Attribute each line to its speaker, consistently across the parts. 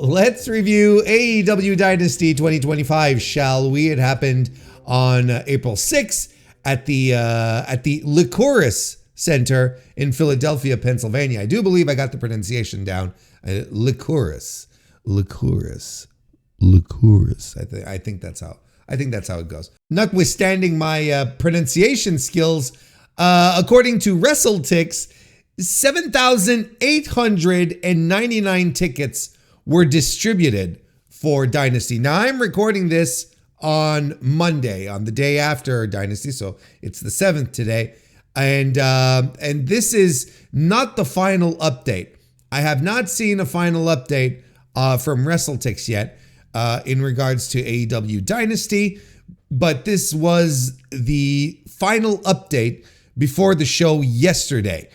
Speaker 1: Let's review AEW Dynasty 2025, shall we? It happened on April 6th at the Licorice Center in Philadelphia, Pennsylvania. I do believe I got the pronunciation down. Licorice. I think that's how it goes. Notwithstanding my pronunciation skills, according to WrestleTix, 7,899 tickets were distributed for Dynasty. Now, I'm recording this on Monday, on the day after Dynasty, so it's the 7th today. And this is not the final update. I have not seen a final update from WrestleTix yet in regards to AEW Dynasty, but this was the final update before the show yesterday.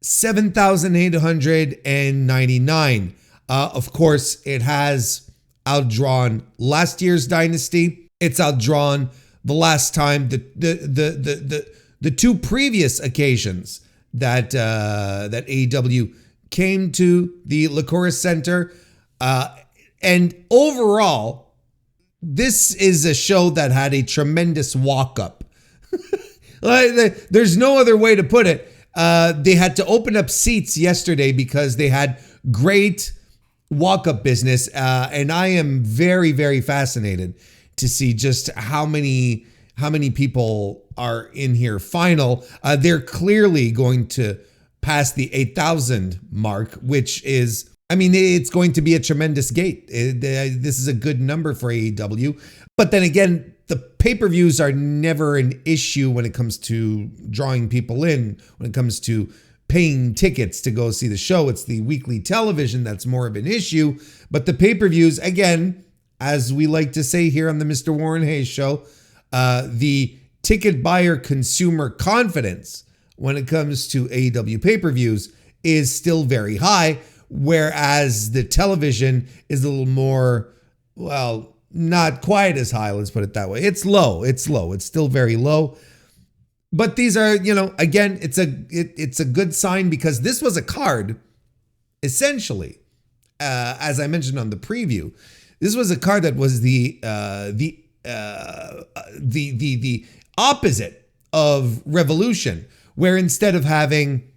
Speaker 1: 7,899. Of course, it has outdrawn last year's Dynasty. It's outdrawn the last time the two previous occasions that AEW came to the Licorice Center. And overall, this is a show that had a tremendous walk-up. There's no other way to put it. They had to open up seats yesterday because they had great walk-up business. And I am very, very fascinated to see just how many people are in here final. They're clearly going to pass the 8,000 mark, which is, I mean, it's going to be a tremendous gate. This is a good number for AEW. But then again, the pay-per-views are never an issue when it comes to drawing people in, when it comes to paying tickets to go see the show. It's the weekly television that's more of an issue. But the pay-per-views, again, as we like to say here on the Mr. Warren Hayes show, the ticket buyer consumer confidence when it comes to AEW pay-per-views is still very high, whereas the television is a little more, well, not quite as high, let's put it that way. It's low. It's still very low. But these are, again, it's a good sign because this was a card, essentially, as I mentioned on the preview. This was a card that was the opposite of Revolution, where instead of having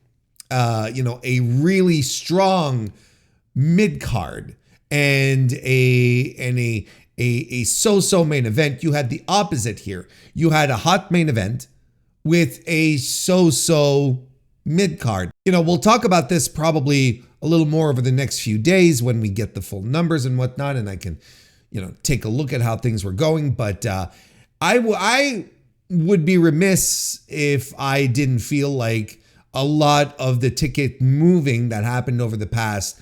Speaker 1: a really strong mid card and a so-so main event, you had the opposite here. You had a hot main event with a so-so mid card. We'll talk about this probably a little more over the next few days when we get the full numbers and whatnot, and I can, take a look at how things were going. But I would be remiss if I didn't feel like a lot of the ticket moving that happened over the past,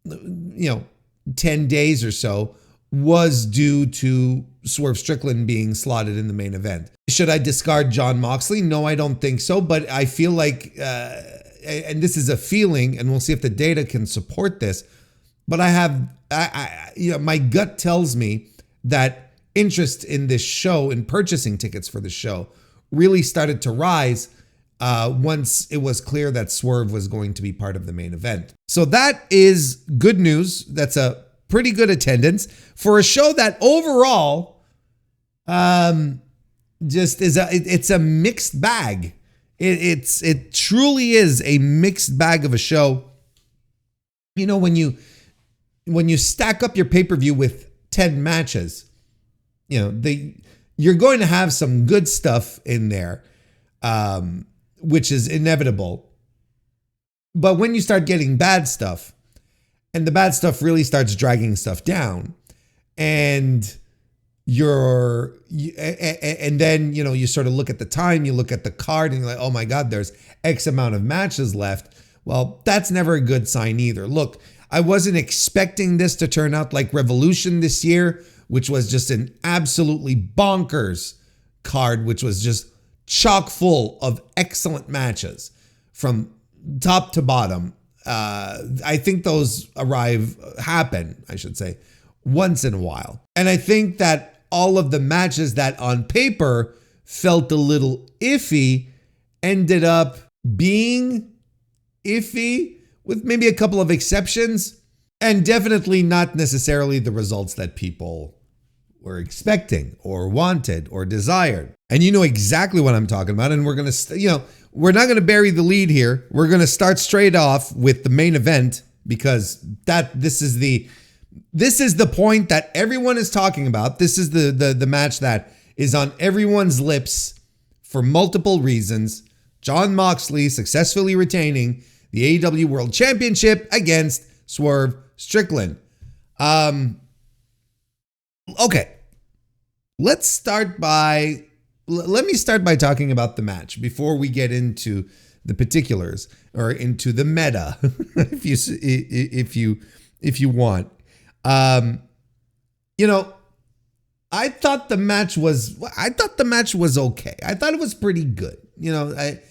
Speaker 1: 10 days or so was due to Swerve Strickland being slotted in the main event. Should I discard Jon Moxley? No, I don't think so. But I feel like, and this is a feeling, and we'll see if the data can support this. But my gut tells me that interest in this show, in purchasing tickets for the show, really started to rise once it was clear that Swerve was going to be part of the main event. So that is good news. That's a pretty good attendance for a show that overall just is it's a mixed bag. It truly is a mixed bag of a show. When you stack up your pay-per-view with 10 matches, you're going to have some good stuff in there, which is inevitable. But when you start getting bad stuff, and the bad stuff really starts dragging stuff down, and then you sort of look at the time, you look at the card, and you're like, oh my God, there's X amount of matches left. Well, that's never a good sign either. Look, I wasn't expecting this to turn out like Revolution this year, which was just an absolutely bonkers card, which was just chock full of excellent matches from top to bottom. I think those happen, I should say, once in a while. And I think that all of the matches that on paper felt a little iffy ended up being iffy with maybe a couple of exceptions. And definitely not necessarily the results that people were expecting or wanted or desired. And you know exactly what I'm talking about. And we're going to, we're not going to bury the lead here. We're going to start straight off with the main event, because this is the point that everyone is talking about. This is the match that is on everyone's lips for multiple reasons. Jon Moxley successfully retaining the AEW World Championship against Swerve Strickland. Okay. Let me start by talking about the match before we get into the particulars or into the meta, if you want. I thought the match was okay. I thought it was pretty good. I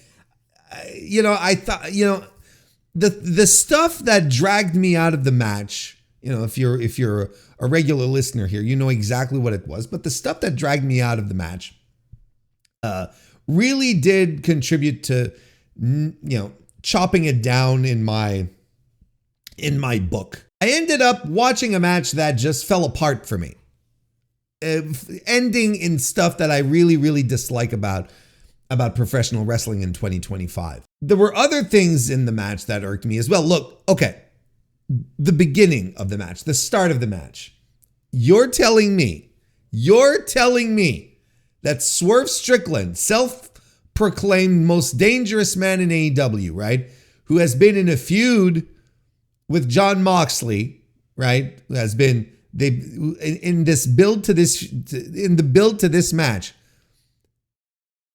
Speaker 1: thought, the stuff that dragged me out of the match, if you're a regular listener here, you know exactly what it was. But the stuff that dragged me out of the match really did contribute to, chopping it down in my book. I ended up watching a match that just fell apart for me, ending in stuff that I really, really dislike about professional wrestling in 2025. There were other things in the match that irked me as well. Look, okay, the beginning of the match, the start of the match. You're telling me that Swerve Strickland, self-proclaimed most dangerous man in AEW, right, who has been in a feud with Jon Moxley, right, who has been in the build to this match,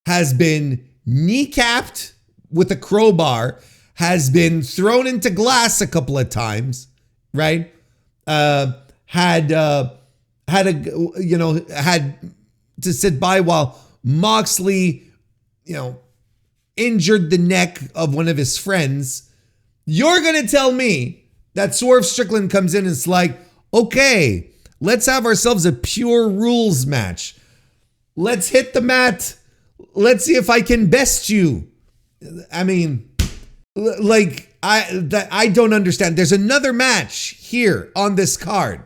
Speaker 1: has been kneecapped with a crowbar, has been thrown into glass a couple of times, right? Had to sit by while Moxley, injured the neck of one of his friends. You're going to tell me that Swerve Strickland comes in and it's like, okay, let's have ourselves a pure rules match. Let's hit the mat. Let's see if I can best you. I mean, I don't understand. There's another match here on this card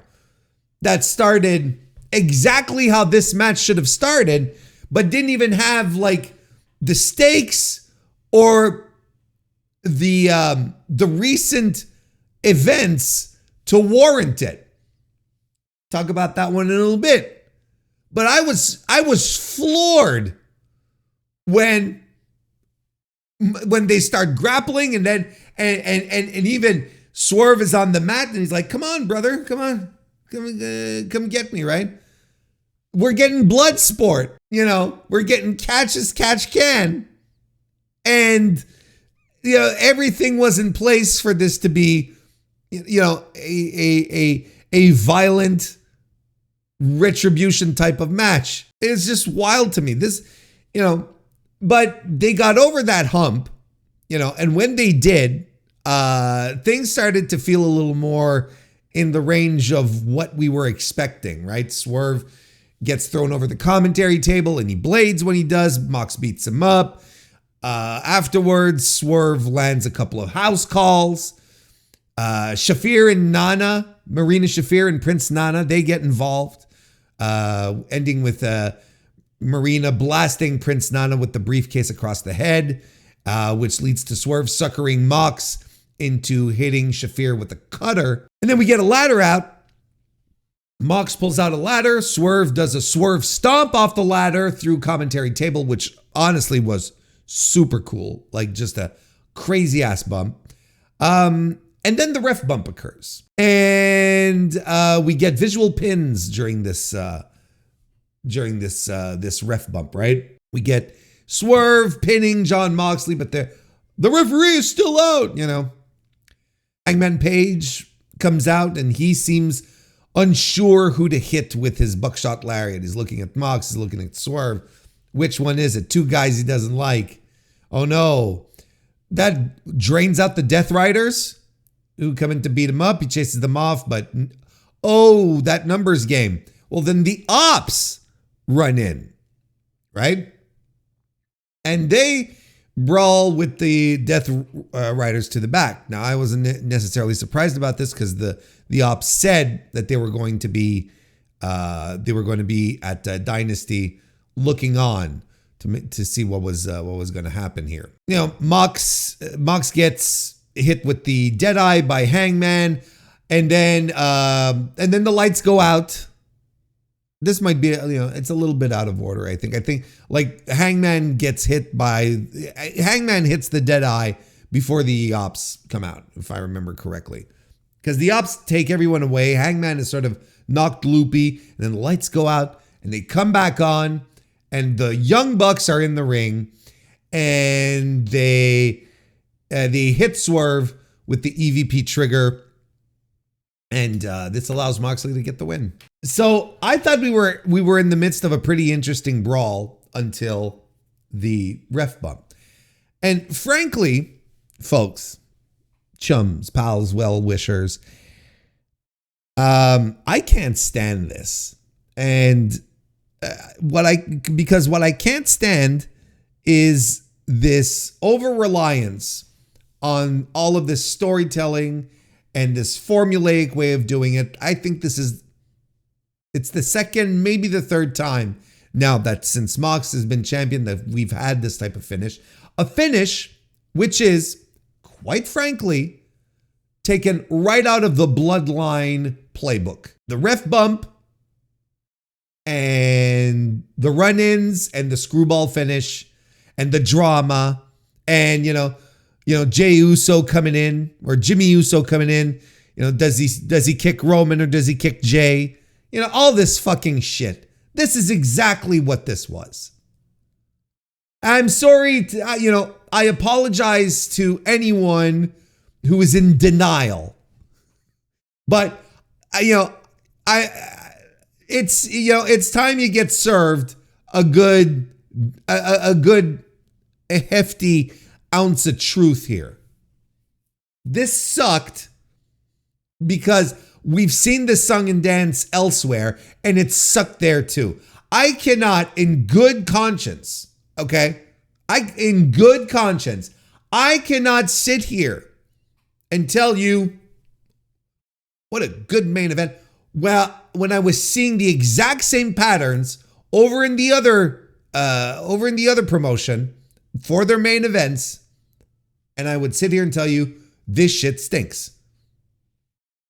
Speaker 1: that started exactly how this match should have started, but didn't even have the stakes or the recent events to warrant it. Talk about that one in a little bit. But I was floored when they start grappling, and then and even Swerve is on the mat and he's like, "Come on, brother, come get me," right? We're getting blood sport, we're getting catch as catch can, and everything was in place for this to be, a violent retribution type of match. It's just wild to me. This, but they got over that hump, and when they did, things started to feel a little more in the range of what we were expecting, right? Swerve gets thrown over the commentary table and he blades when he does. Mox beats him up. Afterwards, Swerve lands a couple of house calls. Shafir and Nana, Marina Shafir and Prince Nana, they get involved, ending with Marina blasting Prince Nana with the briefcase across the head, which leads to Swerve suckering Mox into hitting Shafir with a cutter. And then we get a ladder out. Mox pulls out a ladder. Swerve does a swerve stomp off the ladder through commentary table, which honestly was super cool. Just a crazy ass bump. And then the ref bump occurs. And we get visual pins during this ref bump, right? We get Swerve pinning Jon Moxley, but the referee is still out, Hangman Page comes out and he seems unsure who to hit with his buckshot lariat. He's looking at Mox, he's looking at Swerve. Which one is it? Two guys he doesn't like. Oh no. That drains out the Death Riders who come in to beat him up. He chases them off, but that numbers game. Well, then the Ops run in, right? And they brawl with the Death Riders to the back. Now, I wasn't necessarily surprised about this because the the ops said that they were going to be at Dynasty looking on to see what was going to happen here. You know, Mox gets hit with the Deadeye by Hangman, and then the lights go out. This might be, it's a little bit out of order, I think. I think like Hangman hits the Deadeye before the ops come out, if I remember correctly. Because the ops take everyone away. Hangman is sort of knocked loopy, and then the lights go out, and they come back on, and the Young Bucks are in the ring, and they hit Swerve with the EVP trigger, and this allows Moxley to get the win. So I thought we were in the midst of a pretty interesting brawl until the ref bump. And frankly, folks, chums, pals, well-wishers, I can't stand this. And what I can't stand is this over-reliance on all of this storytelling and this formulaic way of doing it. I think it's the second, maybe the third time now that since Mox has been champion that we've had this type of finish. A finish which is, quite frankly, taken right out of the Bloodline playbook. The ref bump and the run-ins and the screwball finish and the drama and, Jey Uso coming in or Jimmy Uso coming in. Does he kick Roman or does he kick Jey? All this fucking shit. This is exactly what this was. I'm sorry, I apologize to anyone who is in denial. But, it's time you get served a hefty ounce of truth here. This sucked because we've seen this sung and dance elsewhere, and it sucked there too. I cannot, in good conscience, okay? I cannot sit here and tell you what a good main event. Well, when I was seeing the exact same patterns over in the other promotion for their main events, and I would sit here and tell you this shit stinks.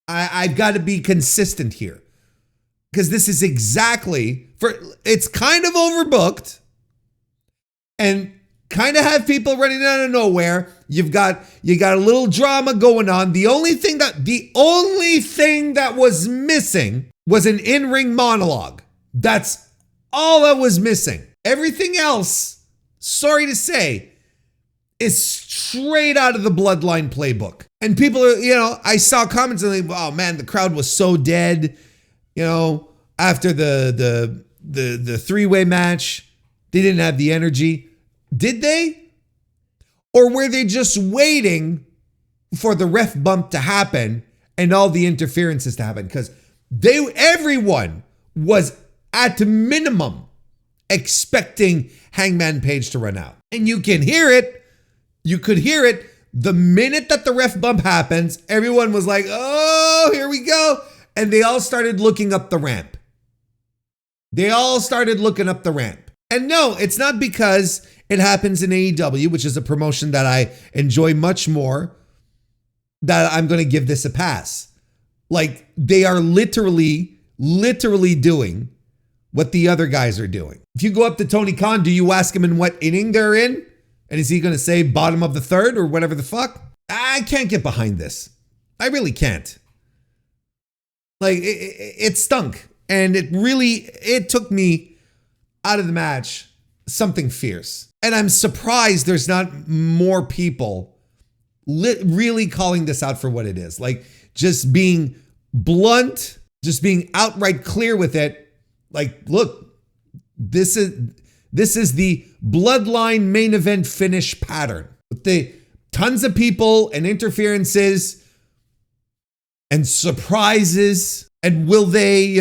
Speaker 1: I've got to be consistent here because this is it's kind of overbooked and kind of have people running out of nowhere. You got a little drama going on. The only thing that was missing was an in-ring monologue. That's all that was missing. Everything else, sorry to say, is straight out of the Bloodline playbook. And people are, I saw comments and oh man, the crowd was so dead, after the three-way match. They didn't have the energy. Did they? Or were they just waiting for the ref bump to happen and all the interferences to happen? Because everyone was at minimum expecting Hangman Page to run out. And you can hear it. You could hear it the minute that the ref bump happens. Everyone was like, oh, here we go. And they all started looking up the ramp. And no, it's not because it happens in AEW, which is a promotion that I enjoy much more, that I'm going to give this a pass. Like, they are literally doing what the other guys are doing. If you go up to Tony Khan, do you ask him in what inning they're in? And is he going to say bottom of the third or whatever the fuck? I can't get behind this. I really can't. Like, it stunk. And it took me out of the match something fierce. And I'm surprised there's not more people really calling this out for what it is. Like, just being blunt, just being outright clear with it. Like, look, this is the Bloodline main event finish pattern. With the tons of people and interferences and surprises. And will they,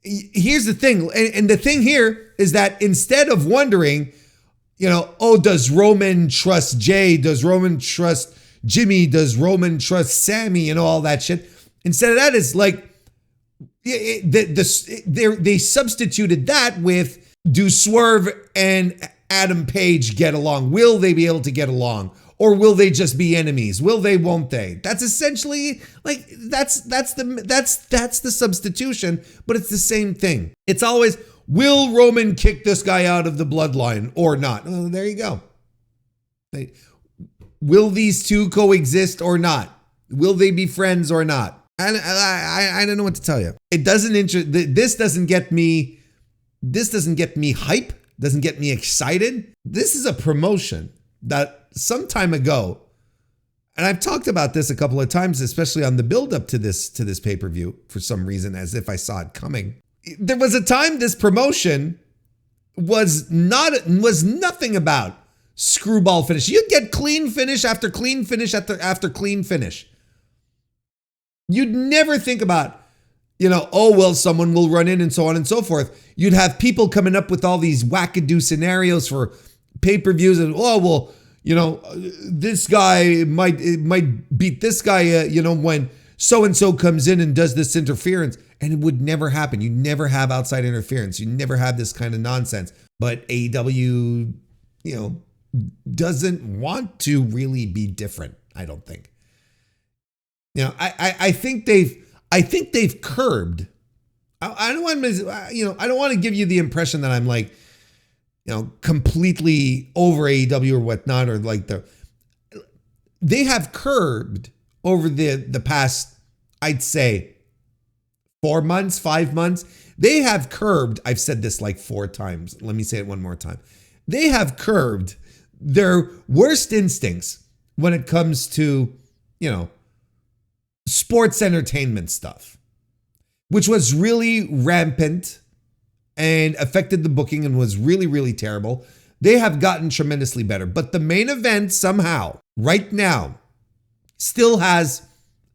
Speaker 1: here's the thing. And the thing here is that instead of wondering, does Roman trust Jey? Does Roman trust Jimmy? Does Roman trust Sammy? All that shit. Instead of that, it's like they substituted that with, do Swerve and Adam Page get along? Will they be able to get along? Or will they just be enemies? Will they, won't they? That's essentially like, that's the substitution, but it's the same thing. It's always, will Roman kick this guy out of the bloodline or not? Oh, there you go. Will these two coexist or not? Will they be friends or not? I don't know what to tell you. It doesn't this doesn't get me hype, doesn't get me excited. This is a promotion that some time ago, and I've talked about this a couple of times, especially on the build-up to this pay-per-view, for some reason, as if I saw it coming. There was a time this promotion was nothing about screwball finish. You'd get clean finish after clean finish after clean finish. You'd never think about, oh, well, someone will run in and so on and so forth. You'd have people coming up with all these wackadoo scenarios for pay-per-views and, oh, well, this guy might beat this guy, when so-and-so comes in and does this interference. And it would never happen. You never have outside interference. You never have this kind of nonsense. But AEW, doesn't want to really be different, I don't think. I think they've curbed. I don't want to give you the impression that I'm like, completely over AEW or whatnot, or like they have curbed over the past, I'd say, 4 months, 5 months. They have curbed, I've said this like 4 times. Let me say it one more time. They have curbed their worst instincts when it comes to, sports entertainment stuff, which was really rampant and affected the booking and was really, really terrible. They have gotten tremendously better. But the main event somehow, right now, still has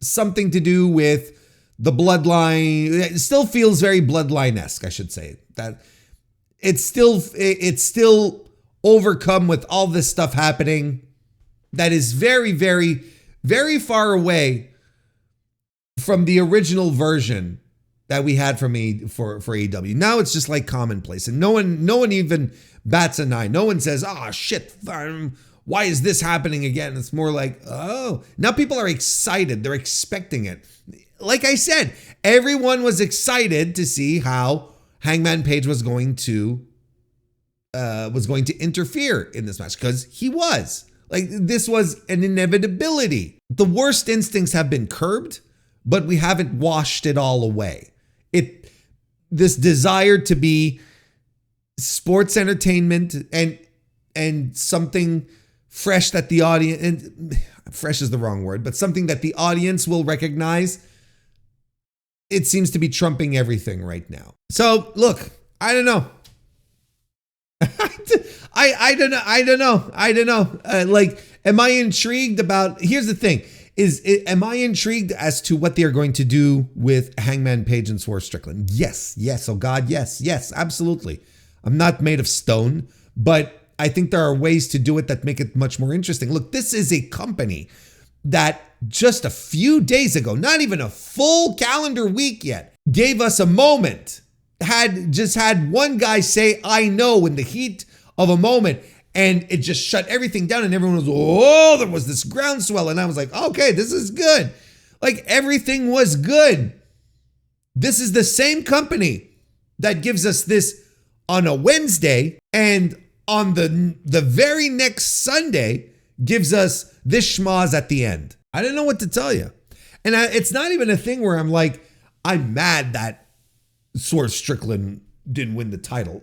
Speaker 1: something to do with the bloodline. It still feels very bloodline-esque, I should say. That it's still overcome with all this stuff happening that is very, very, very far away from the original version that we had for AEW. Now it's just like commonplace, and no one even bats an eye. No one says, "Oh shit, why is this happening again?" It's more like, oh, now people are excited. They're expecting it. Like I said, everyone was excited to see how Hangman Page was going to interfere in this match, because he was. Like, this was an inevitability. The worst instincts have been curbed, but we haven't washed it all away. This desire to be sports entertainment and something fresh that the audience, and fresh is the wrong word, but something that the audience will recognize, it seems to be trumping everything right now. So look, I don't know. I don't know. Like, am I intrigued about, here's the thing, am I intrigued as to what they're going to do with Hangman Page and Swerve Strickland? Yes. Oh God, yes, absolutely. I'm not made of stone, but I think there are ways to do it that make it much more interesting. Look, this is a company that just a few days ago, not even a full calendar week yet, gave us a moment, had one guy say, "I know," in the heat of a moment, and it just shut everything down, and everyone was, oh, there was this groundswell, and I was like, okay, this is good. Like, everything was good. This is the same company that gives us this on a Wednesday, and on the very next Sunday gives us this schmoz at the end. I don't know what to tell you. And it's not even a thing where I'm like, I'm mad that Swerve Strickland didn't win the title.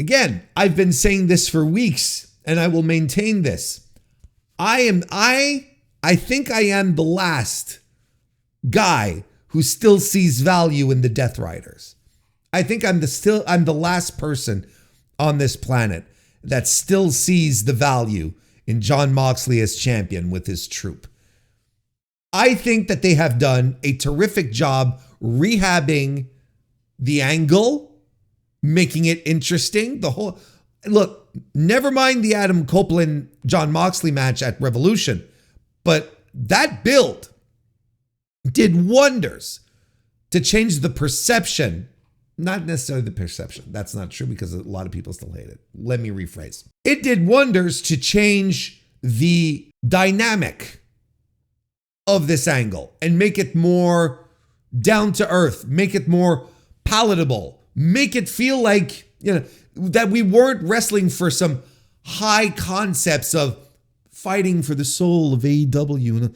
Speaker 1: Again, I've been saying this for weeks, and I will maintain this. I think I am the last guy who still sees value in the Death Riders. I think I'm the last person on this planet that still sees the value in Jon Moxley as champion with his troupe. I think that they have done a terrific job rehabbing the angle, making it interesting. Look, never mind the Adam Copeland, Jon Moxley match at Revolution, but that build did wonders to change the perception. Not necessarily the perception. That's not true because a lot of people still hate it. Let me rephrase. It did wonders to change the dynamic of this angle and make it more down to earth, make it more palatable, make it feel like, that we weren't wrestling for some high concepts of fighting for the soul of AEW.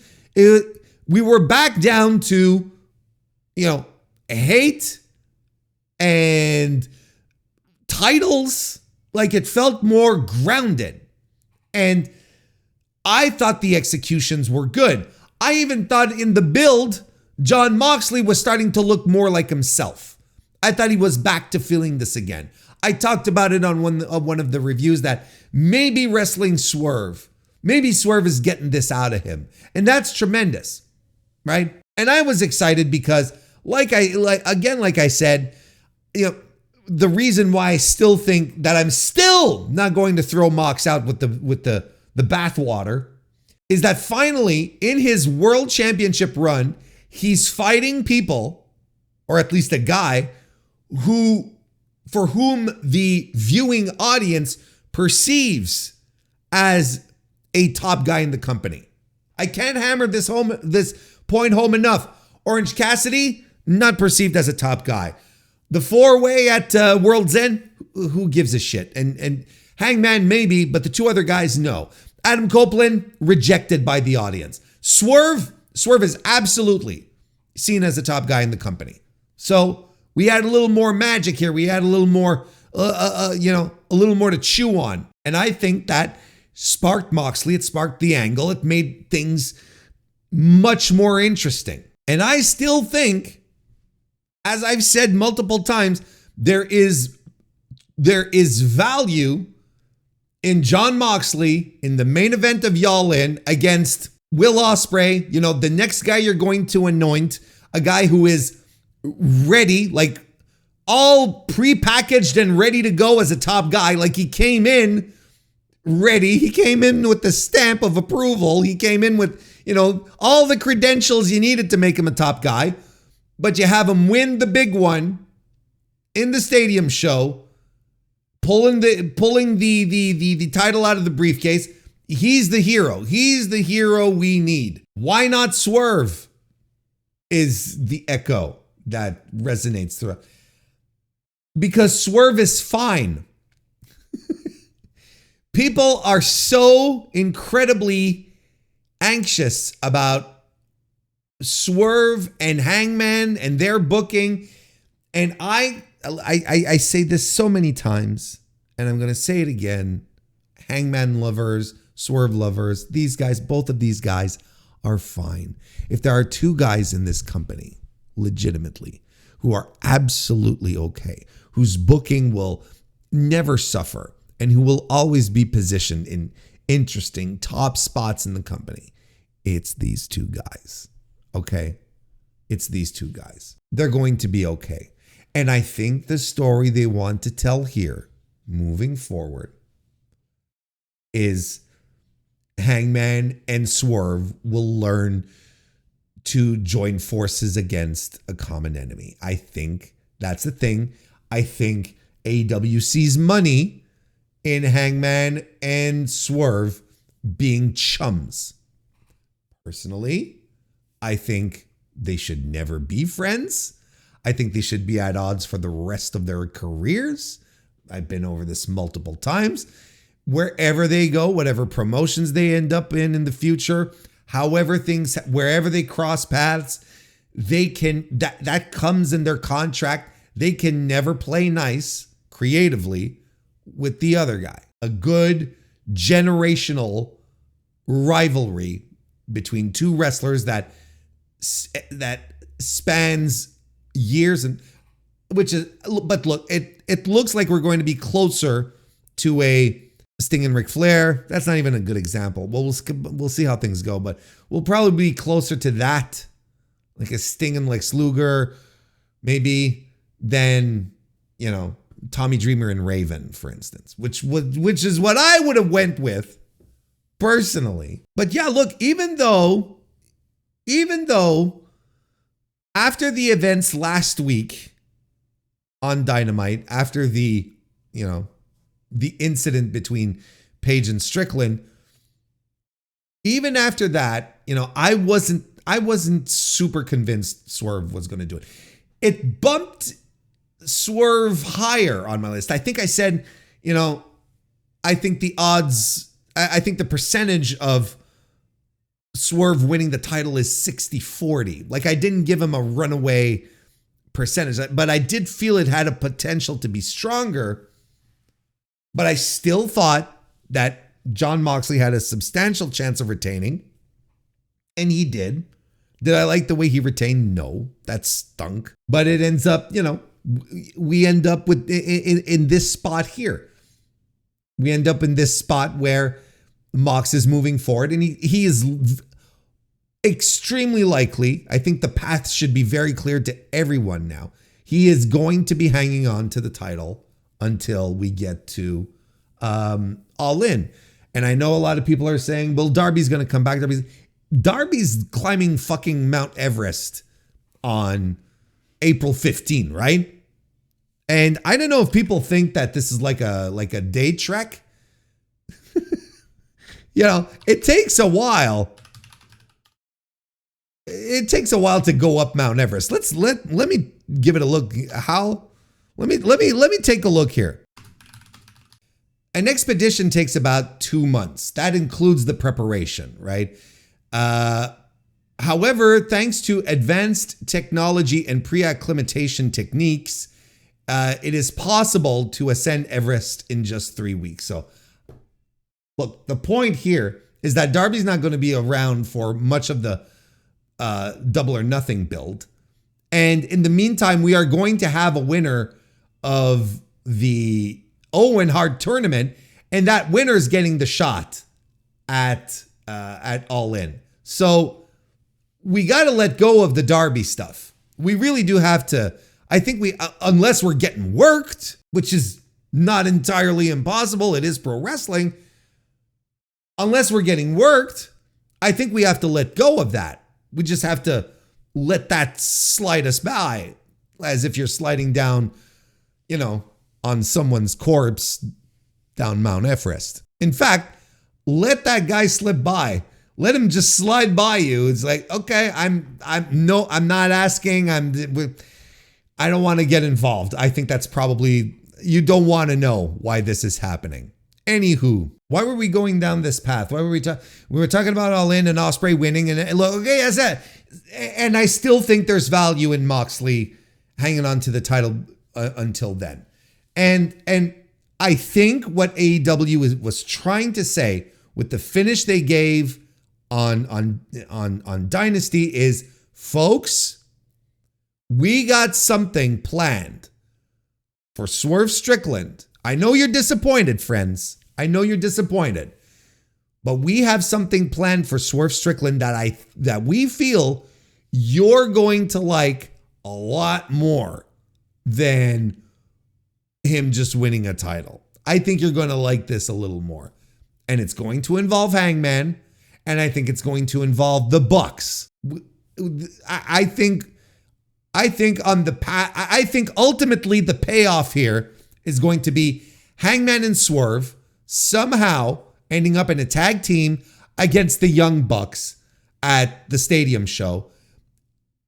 Speaker 1: We were back down to, hate and titles. Like, it felt more grounded. And I thought the executions were good. I even thought in the build, Jon Moxley was starting to look more like himself. I thought he was back to feeling this again. I talked about it on one of the reviews that maybe wrestling Swerve. Maybe Swerve is getting this out of him. And that's tremendous, right? And I was excited because like I said, the reason why I still think that I'm still not going to throw Mox out with the bathwater is that finally in his world championship run, he's fighting people, or at least a guy, for whom the viewing audience perceives as a top guy in the company. I can't hammer this point home enough. Orange Cassidy, not perceived as a top guy. The four-way at World's End, who gives a shit? And Hangman maybe, but the two other guys, no. Adam Copeland, rejected by the audience. Swerve is absolutely seen as a top guy in the company. So we had a little more magic here. We had a little more, a little more to chew on. And I think that sparked Moxley. It sparked the angle. It made things much more interesting. And I still think, as I've said multiple times, there is value in Jon Moxley in the main event of Y'all In against Will Ospreay, the next guy you're going to anoint, a guy who is ready, like all prepackaged and ready to go as a top guy. Like he came in ready. He came in with the stamp of approval. He came in with, all the credentials you needed to make him a top guy. But you have him win the big one in the stadium show, pulling the title out of the briefcase. He's the hero. He's the hero we need. Why not Swerve? Is the echo that resonates throughout. Because Swerve is fine. People are so incredibly anxious about Swerve and Hangman and their booking. And I say this so many times, and I'm going to say it again. Hangman lovers, Swerve lovers, these guys, both of these guys are fine. If there are two guys in this company, legitimately, who are absolutely okay, whose booking will never suffer, and who will always be positioned in interesting top spots in the company, it's these two guys. Okay? It's these two guys. They're going to be okay. And I think the story they want to tell here, moving forward, is Hangman and Swerve will learn to join forces against a common enemy. I think that's the thing. I think AEW sees money in Hangman and Swerve being chums. Personally, I think they should never be friends. I think they should be at odds for the rest of their careers. I've been over this multiple times. Wherever they go, whatever promotions they end up in the future, wherever they cross paths, they can, that comes in their contract. They can never play nice creatively with the other guy. A good generational rivalry between two wrestlers that spans years, and but look, it looks like we're going to be closer to a Sting and Ric Flair. That's not even a good example. Well, we'll see how things go, but we'll probably be closer to that, like a Sting and Lex Luger, maybe, than, Tommy Dreamer and Raven, for instance, which is what I would have went with personally. But yeah, look, even though After the events last week on Dynamite, after the incident between Paige and Strickland, even after that, I wasn't super convinced Swerve was going to do it. It bumped Swerve higher on my list. I think I said, I think the odds, I think the percentage of Swerve winning the title is 60-40. Like, I didn't give him a runaway percentage, but I did feel it had a potential to be stronger. But I still thought that Jon Moxley had a substantial chance of retaining, and he did. Did I like the way he retained? No, that stunk. But it ends up, we end up with in this spot here. We end up in this spot where Mox is moving forward, and he is extremely likely. I think the path should be very clear to everyone now. He is going to be hanging on to the title until we get to All In. And I know a lot of people are saying, well, Darby's going to come back. Darby's climbing fucking Mount Everest on April 15, right? And I don't know if people think that this is like a day trek. It takes a while. It takes a while to go up Mount Everest. Let me give it a look. Let me take a look here. An expedition takes about 2 months. That includes the preparation, right? However, thanks to advanced technology and pre-acclimatation techniques, it is possible to ascend Everest in just 3 weeks. So, look, the point here is that Darby's not going to be around for much of the Double or Nothing build. And in the meantime, we are going to have a winner of the Owen Hart tournament, and that winner is getting the shot at All In. So we got to let go of the Darby stuff. We really do have to. I think unless we're getting worked, which is not entirely impossible, it is pro wrestling. Unless we're getting worked, I think we have to let go of that. We just have to let that slide us by, as if you're sliding down, on someone's corpse down Mount Everest. In fact, let that guy slip by. Let him just slide by you. It's like, okay, I'm not asking. I don't want to get involved. I think that's probably, you don't want to know why this is happening. Anywho, why were we going down this path? Why were we were talking about All In and Ospreay winning, and look, okay, as that, and I still think there's value in Moxley hanging on to the title until then. And I think what AEW was trying to say with the finish they gave on Dynasty is, folks, we got something planned for Swerve Strickland. I know you're disappointed, friends. I know you're disappointed. But we have something planned for Swerve Strickland that we feel you're going to like a lot more than him just winning a title. I think you're going to like this a little more. And it's going to involve Hangman, and I think it's going to involve the Bucks. I think ultimately the payoff here is going to be Hangman and Swerve somehow ending up in a tag team against the Young Bucks at the Stadium show.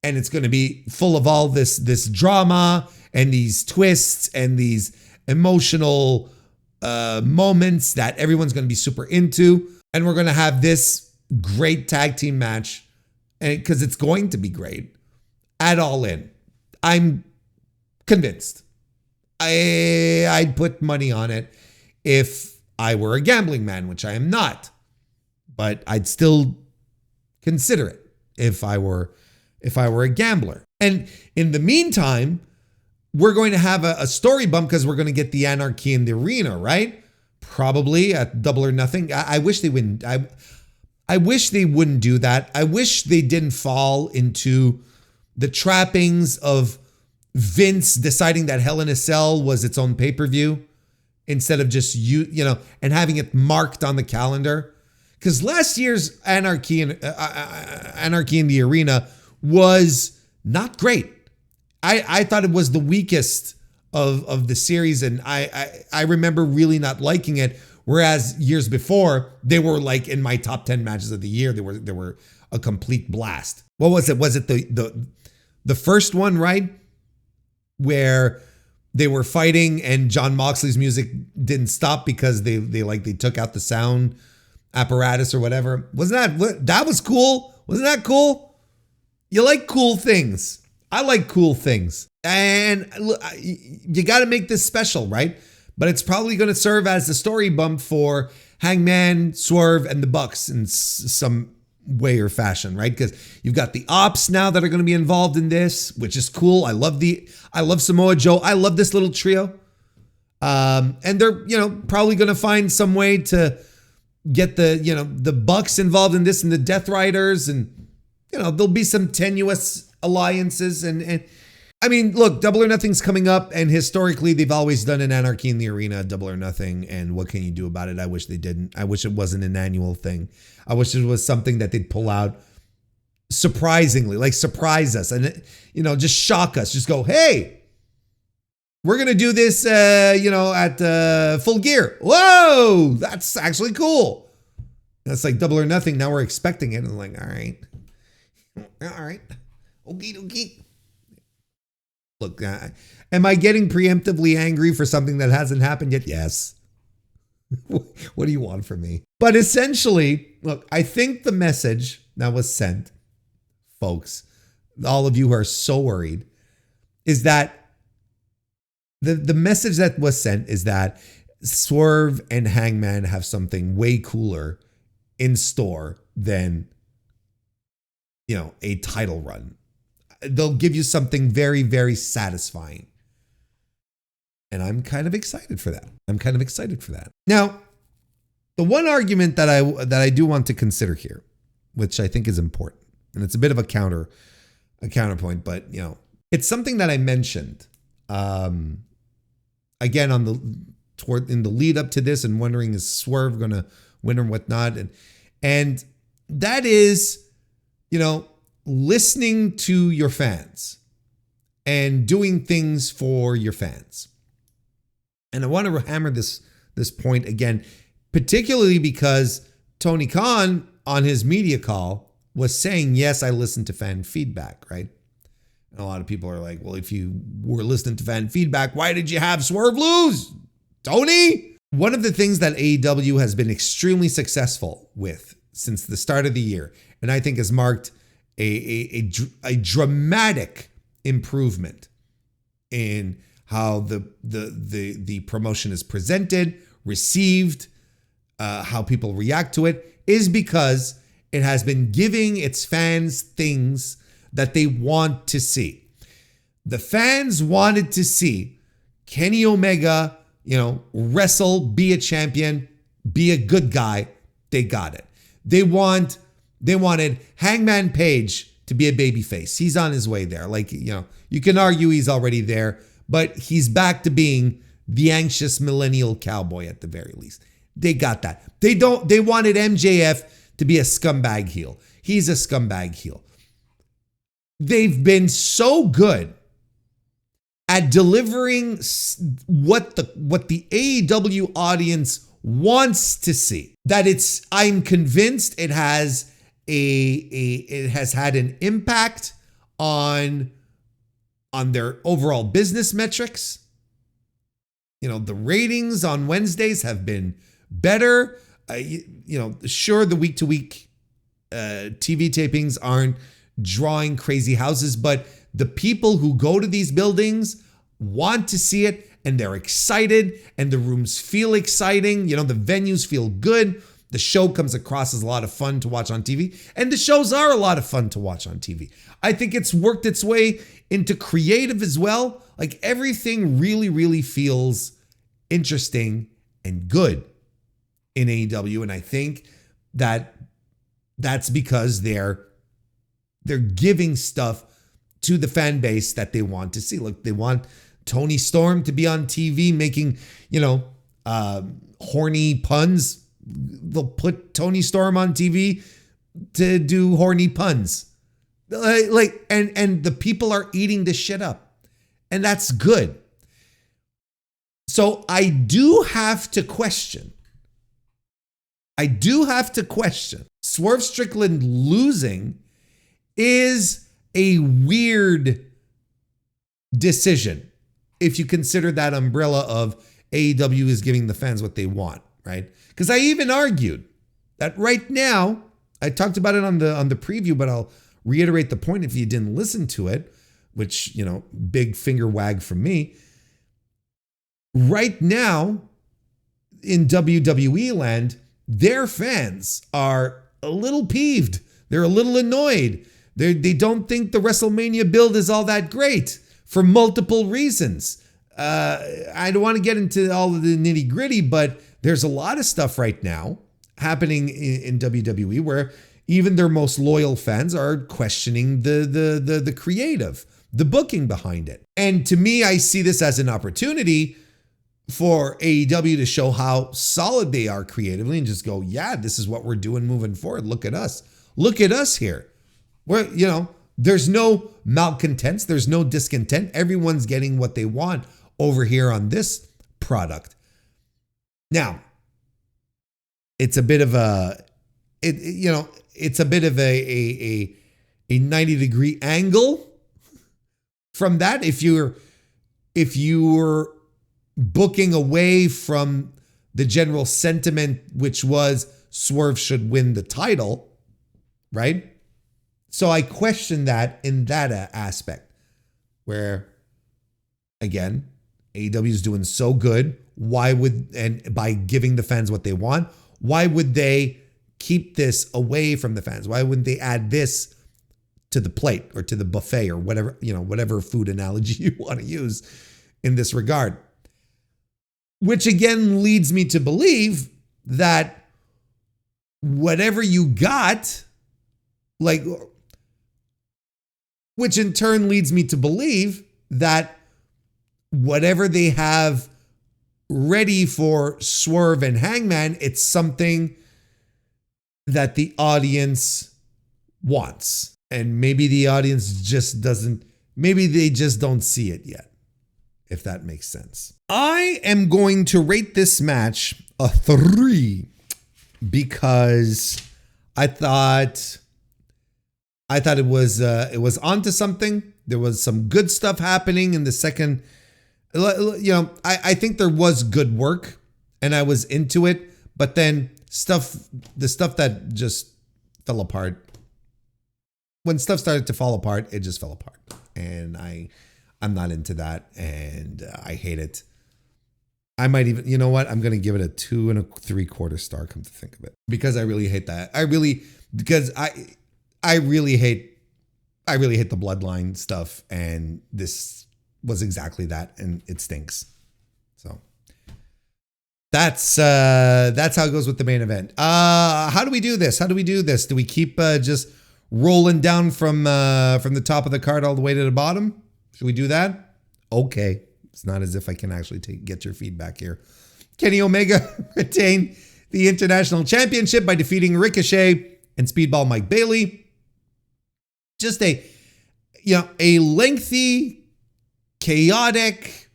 Speaker 1: And it's going to be full of all this drama and these twists and these emotional moments that everyone's going to be super into. And we're going to have this great tag team match, and because it's going to be great, at All In. I'm convinced. I'd put money on it if I were a gambling man, which I am not. But I'd still consider it if I were a gambler. And in the meantime, we're going to have a story bump because we're going to get the Anarchy in the Arena, right? Probably at Double or Nothing. I wish they wouldn't. I wish they wouldn't do that. I wish they didn't fall into the trappings of Vince deciding that Hell in a Cell was its own pay-per-view instead of just and having it marked on the calendar. Because last year's Anarchy in the Arena was not great. I thought it was the weakest of the series, and I remember really not liking it. Whereas years before, they were like in my top 10 matches of the year. They were a complete blast. What was it? Was it the first one, right? Where they were fighting and John Moxley's music didn't stop because they took out the sound apparatus or whatever. That was cool? Wasn't that cool? You like cool things. I like cool things. And you got to make this special, right? But it's probably going to serve as the story bump for Hangman, Swerve, and the Bucks in some way or fashion, right? Because you've got the Ops now that are going to be involved in this, which is cool. I love Samoa Joe. I love this little trio. And they're, probably going to find some way to get the Bucks involved in this and the Death Riders, and there'll be some tenuous alliances and I mean, look, Double or Nothing's coming up, and historically they've always done an Anarchy in the Arena, Double or Nothing, and what can you do about it? I wish they didn't. I wish it wasn't an annual thing. I wish it was something that they'd pull out surprisingly, like surprise us and, just shock us. Just go, hey, we're going to do this, at Full Gear. Whoa, that's actually cool. That's like Double or Nothing. Now we're expecting it. And I'm like, all right. Okie dokie. Look, am I getting preemptively angry for something that hasn't happened yet? Yes. What do you want from me? But essentially, look, I think the message that was sent, folks, all of you who are so worried, is that the message that was sent is that Swerve and Hangman have something way cooler in store than, a title run. They'll give you something very, very satisfying. And I'm kind of excited for that. Now, the one argument that I do want to consider here, which I think is important, and it's a bit of a counterpoint, but it's something that I mentioned again in the lead up to this, and wondering, is Swerve gonna win or whatnot, and that is, listening to your fans and doing things for your fans. And I want to hammer this point again, particularly because Tony Khan on his media call was saying, yes, I listen to fan feedback, right? And a lot of people are like, well, if you were listening to fan feedback, why did you have Swerve lose, Tony? One of the things that AEW has been extremely successful with since the start of the year, and I think has marked a dramatic improvement in how the promotion is presented, received, how people react to it, is because it has been giving its fans things that they want to see. The fans wanted to see Kenny Omega, wrestle, be a champion, be a good guy. They got it. They wanted Hangman Page to be a babyface. He's on his way there. You can argue he's already there, but he's back to being the anxious millennial cowboy at the very least. They got that. They wanted MJF to be a scumbag heel. He's a scumbag heel. They've been so good at delivering what the AEW audience wants to see that I'm convinced it has had an impact on their overall business metrics. The ratings on Wednesdays have been better. Sure, the week-to-week TV tapings aren't drawing crazy houses, but the people who go to these buildings want to see it, and they're excited, and the rooms feel exciting. The venues feel good. The show comes across as a lot of fun to watch on TV, and the shows are a lot of fun to watch on TV. I think it's worked its way into creative as well. Like, everything really, really feels interesting and good in AEW, and I think that that's because they're giving stuff to the fan base that they want to see. Look, they want Tony Storm to be on TV making, horny puns. They'll put Tony Storm on TV to do horny puns. And the people are eating this shit up. And that's good. So I do have to question. Swerve Strickland losing is a weird decision if you consider that umbrella of AEW is giving the fans what they want, right? Because I even argued that right now, I talked about it on the preview, but I'll reiterate the point if you didn't listen to it, which, big finger wag from me. Right now, in WWE land, their fans are a little peeved. They're a little annoyed. They don't think the WrestleMania build is all that great for multiple reasons. I don't want to get into all of the nitty gritty, but there's a lot of stuff right now happening in WWE where even their most loyal fans are questioning the creative, the booking behind it. And to me, I see this as an opportunity for AEW to show how solid they are creatively and just go, yeah, this is what we're doing moving forward. Look at us. Look at us here. We're, there's no malcontents. There's no discontent. Everyone's getting what they want over here on this product. Now, it's a bit of a 90-degree angle from that. If you're booking away from the general sentiment, which was Swerve should win the title, right? So I question that in that aspect where, again, AEW is doing so good. And by giving the fans what they want, why would they keep this away from the fans? Why wouldn't they add this to the plate or to the buffet or whatever food analogy you want to use in this regard? Which again leads me to believe that whatever you got, which in turn leads me to believe that whatever they have ready for Swerve and Hangman, it's something that the audience wants. And maybe the audience just doesn't, maybe they just don't see it yet, if that makes sense. I am going to rate this match a 3 because I thought it was onto something. There was some good stuff happening in the second. I think there was good work and I was into it, but then the stuff that just fell apart. When stuff started to fall apart, it just fell apart. And I'm not into that and I hate it. I might even, you know what? I'm going to give it a 2 3/4 star, come to think of it, because I really hate that. I really hate the bloodline stuff, and this was exactly that, and it stinks. So that's how it goes with the main event. How do we do this? Do we keep just rolling down from the top of the card all the way to the bottom? Should we do that? Okay. It's not as if I can actually get your feedback here. Kenny Omega retained the International Championship by defeating Ricochet and Speedball Mike Bailey. Just a lengthy, chaotic,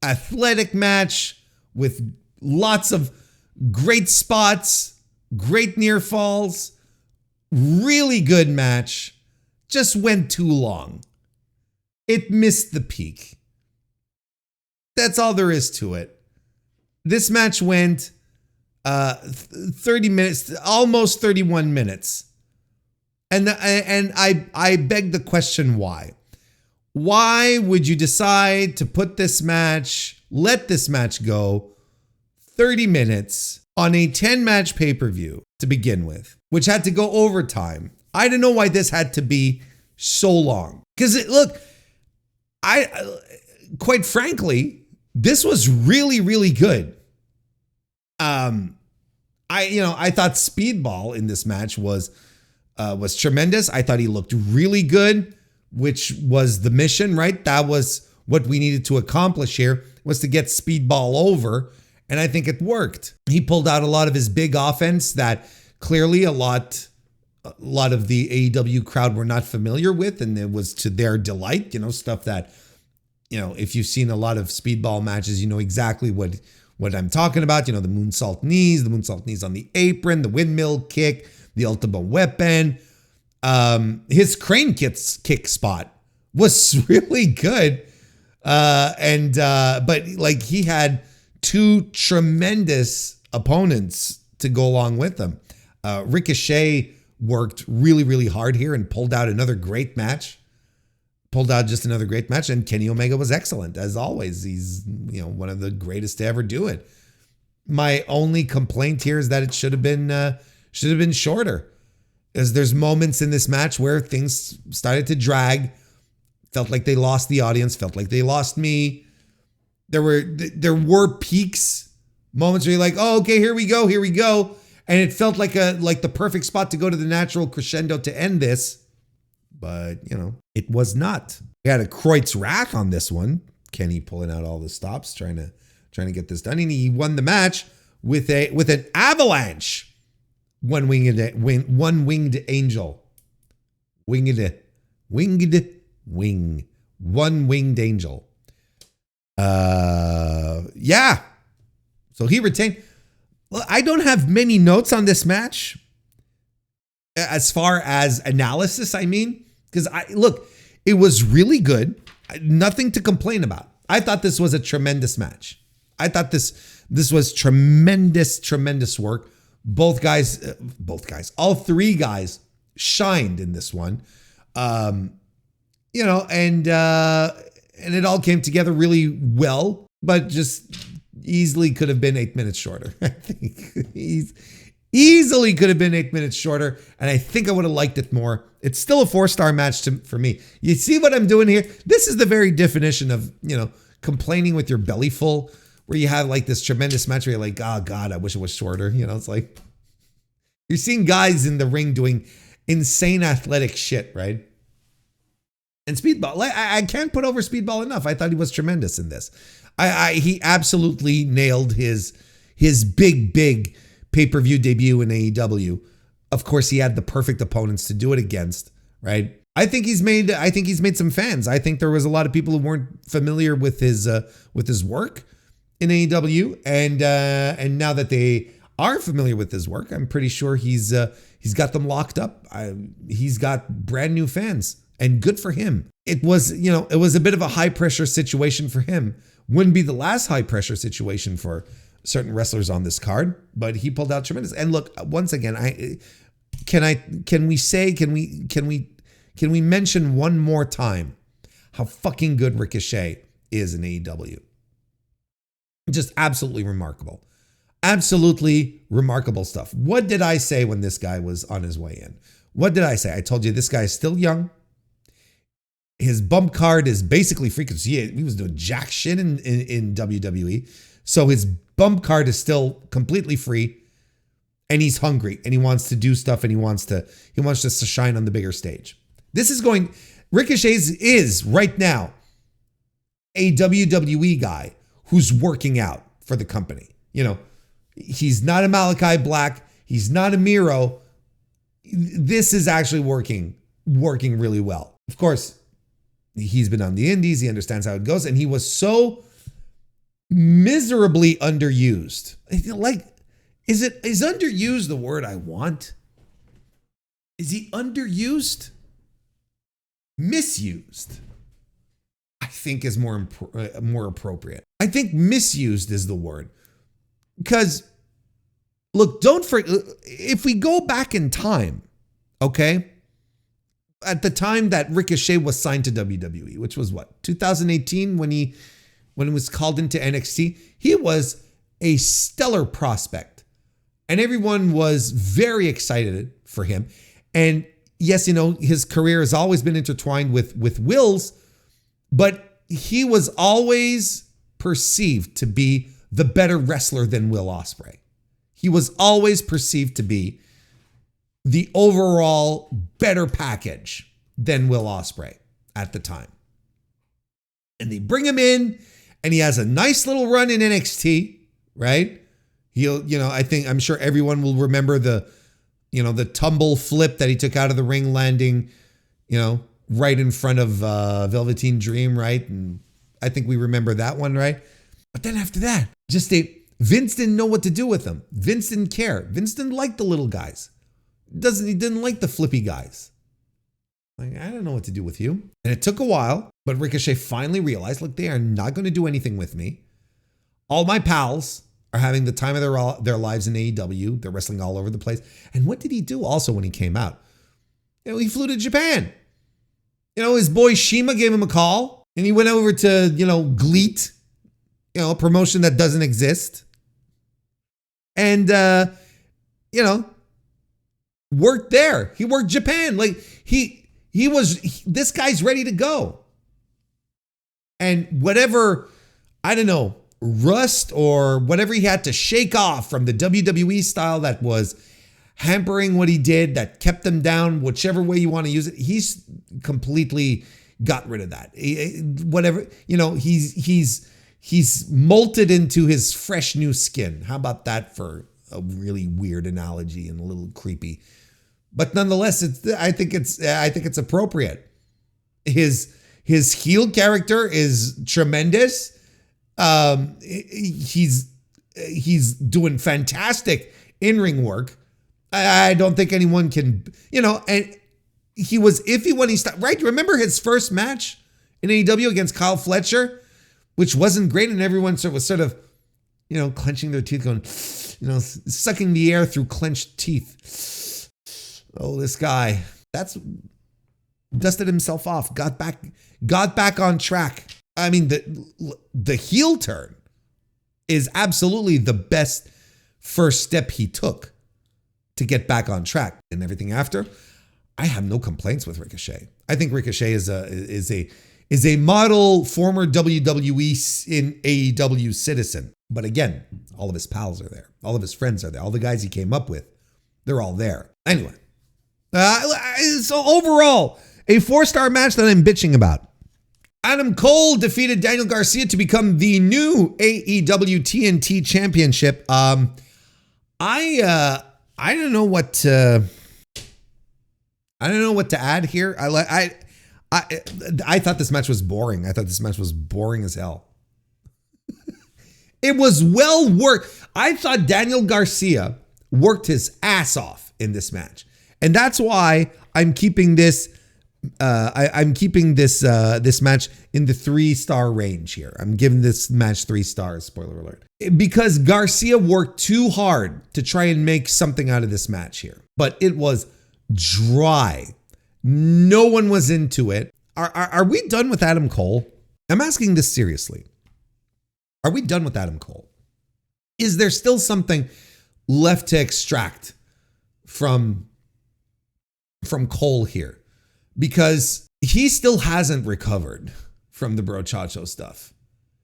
Speaker 1: athletic match with lots of great spots, great near falls, really good match. Just went too long. It missed the peak. That's all there is to it. This match went 30 minutes, almost 31 minutes. And I beg the question, why? Why would you decide to let this match go 30 minutes on a 10-match pay-per-view to begin with, which had to go overtime? I don't know why this had to be so long. Because quite frankly, this was really, really good. I thought Speedball in this match was tremendous. I thought he looked really good, which was the mission, right? That was what we needed to accomplish here, was to get Speedball over. And I think it worked. He pulled out a lot of his big offense that clearly a lot a lot of the AEW crowd were not familiar with, and it was to their delight, stuff that, if you've seen a lot of speedball matches, you know exactly what I'm talking about. The moonsault knees on the apron, the windmill kick, the ultimate weapon. His crane kick spot was really good. But like he had two tremendous opponents to go along with him. Ricochet worked really, really hard here and pulled out just another great match. And Kenny Omega was excellent as always. He's, one of the greatest to ever do it. My only complaint here is that it should have been shorter, as there's moments in this match where things started to drag. Felt like they lost the audience. Felt like they lost me. There were peaks, moments where you're like, oh, okay, here we go. And it felt like the perfect spot to go to the natural crescendo to end this. But, it was not. We had a Kreutz Wrath on this one. Kenny pulling out all the stops, trying to get this done. And he won the match with an avalanche. One-winged angel. One-winged angel. Yeah. So he retained. Well, I don't have many notes on this match as far as analysis, because it was really good. Nothing to complain about. I thought this was a tremendous match. I thought this was tremendous work. All three guys shined in this one. And it all came together really well, but just easily could have been 8 minutes shorter. I think easily could have been 8 minutes shorter, and I think I would have liked it more. It's still a 4-star match for me. You see what I'm doing here? This is the very definition of, complaining with your belly full, where you have like this tremendous match where you're like, oh God, I wish it was shorter. It's like you're seeing guys in the ring doing insane athletic shit, right? And Speedball, I can't put over Speedball enough. I thought he was tremendous in this. He absolutely nailed his big pay-per-view debut in AEW. Of course, he had the perfect opponents to do it against, right? I think he's made some fans. I think there was a lot of people who weren't familiar with his work in AEW, and now that they are familiar with his work, I'm pretty sure he's got them locked up. He's got brand new fans. And good for him. It was a bit of a high pressure situation for him. Wouldn't be the last high pressure situation for certain wrestlers on this card, but he pulled out tremendous. And look, once again, can we mention one more time how fucking good Ricochet is in AEW? Just absolutely remarkable. Absolutely remarkable stuff. What did I say when this guy was on his way in? What did I say? I told you this guy is still young. His bump card is basically free because he was doing jack shit in WWE. So his bump card is still completely free, and he's hungry and he wants to do stuff, and he wants to shine on the bigger stage. Ricochet is right now a WWE guy who's working out for the company. He's not a Malachi Black. He's not a Miro. This is actually working really well. Of course, he's been on the indies. He understands how it goes. And he was so miserably underused. Is underused the word I want? Is he underused? Misused, I think, is more appropriate. I think misused is the word. Because, look, if we go back in time, okay? At the time that Ricochet was signed to WWE, which was 2018 when he was called into NXT, he was a stellar prospect. And everyone was very excited for him. And yes, his career has always been intertwined with Will's, but he was always perceived to be the better wrestler than Will Ospreay. He was always perceived to be the overall better package than Will Ospreay at the time. And they bring him in, and he has a nice little run in NXT, right? I'm sure everyone will remember the the tumble flip that he took out of the ring, landing, right in front of Velveteen Dream, right? And I think we remember that one, right? But then after that, Vince didn't know what to do with them. Vince didn't care. Vince didn't like the little guys. He didn't like the flippy guys. Like, I don't know what to do with you. And it took a while, but Ricochet finally realized, look, they are not going to do anything with me. All my pals are having the time of their lives in AEW. They're wrestling all over the place. And what did he do also when he came out? He flew to Japan. His boy Shima gave him a call, and he went over to, GLEAT, a promotion that doesn't exist. And, worked there. He worked Japan. Like, this guy's ready to go. And whatever, I don't know, rust or whatever he had to shake off from the WWE style that was hampering what he did, that kept him down, whichever way you want to use it, he's completely got rid of that. Whatever, he's molted into his fresh new skin. How about that for a really weird analogy and a little creepy? But nonetheless, I think it's appropriate. His heel character is tremendous. He's doing fantastic in-ring work. I don't think anyone can, and he was iffy when he started, right? Remember his first match in AEW against Kyle Fletcher, which wasn't great, and everyone was sort of, clenching their teeth, going, sucking the air through clenched teeth. Oh, this guy, dusted himself off, got back on track. I mean, the heel turn is absolutely the best first step he took to get back on track, and everything after. I have no complaints with Ricochet. I think Ricochet is a model former WWE in AEW citizen. But again, all of his pals are there. All of his friends are there. All the guys he came up with, they're all there. Anyway, so overall, a 4-star match that I'm bitching about. Adam Cole defeated Daniel Garcia to become the new AEW TNT Championship. I don't know what to add here. I thought this match was boring. I thought this match was boring as hell. It was well worked. I thought Daniel Garcia worked his ass off in this match, and that's why I'm keeping this. I'm keeping this match in the 3-star range here. I'm giving this match 3 stars. Spoiler alert. Because Garcia worked too hard to try and make something out of this match here, but it was dry. No one was into it. Are we done with Adam Cole? I'm asking this seriously. Are we done with Adam Cole? Is there still something left to extract from Cole here? Because he still hasn't recovered from the brochacho stuff.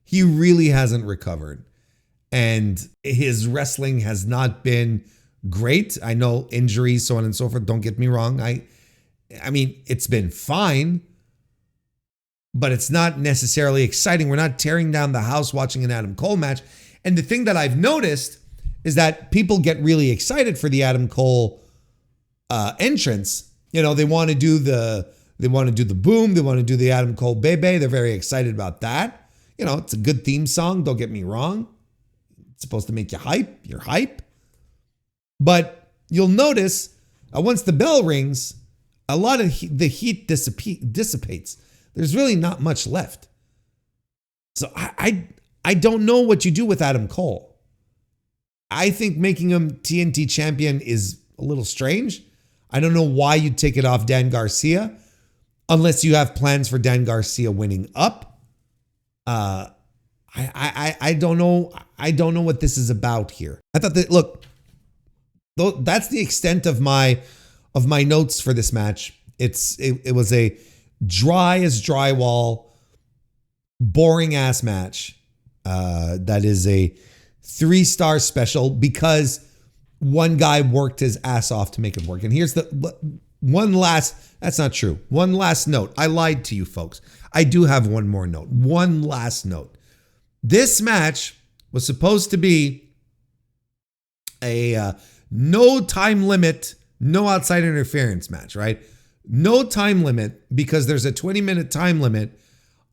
Speaker 1: He really hasn't recovered. And his wrestling has not been great. I know injuries, so on and so forth. Don't get me wrong. I mean, it's been fine, but it's not necessarily exciting. We're not tearing down the house watching an Adam Cole match. And the thing that I've noticed is that people get really excited for the Adam Cole entrance. They want to do the boom. They want to do the Adam Cole Bebe. They're very excited about that. It's a good theme song. Don't get me wrong. It's supposed to make you hype. You're hype. But you'll notice once the bell rings, a lot of the heat dissipates. There's really not much left. So I don't know what you do with Adam Cole. I think making him TNT champion is a little strange. I don't know why you'd take it off Dan Garcia unless you have plans for Dan Garcia winning up. I don't know. I don't know what this is about here. I thought that, look, that's the extent of my notes for this match. It was a dry as drywall, boring ass match. That is a 3-star special because one guy worked his ass off to make it work. And here's that's not true. One last note. I lied to you folks. I do have one more note. One last note. This match was supposed to be a no time limit no outside interference match, right? No time limit because there's a 20-minute time limit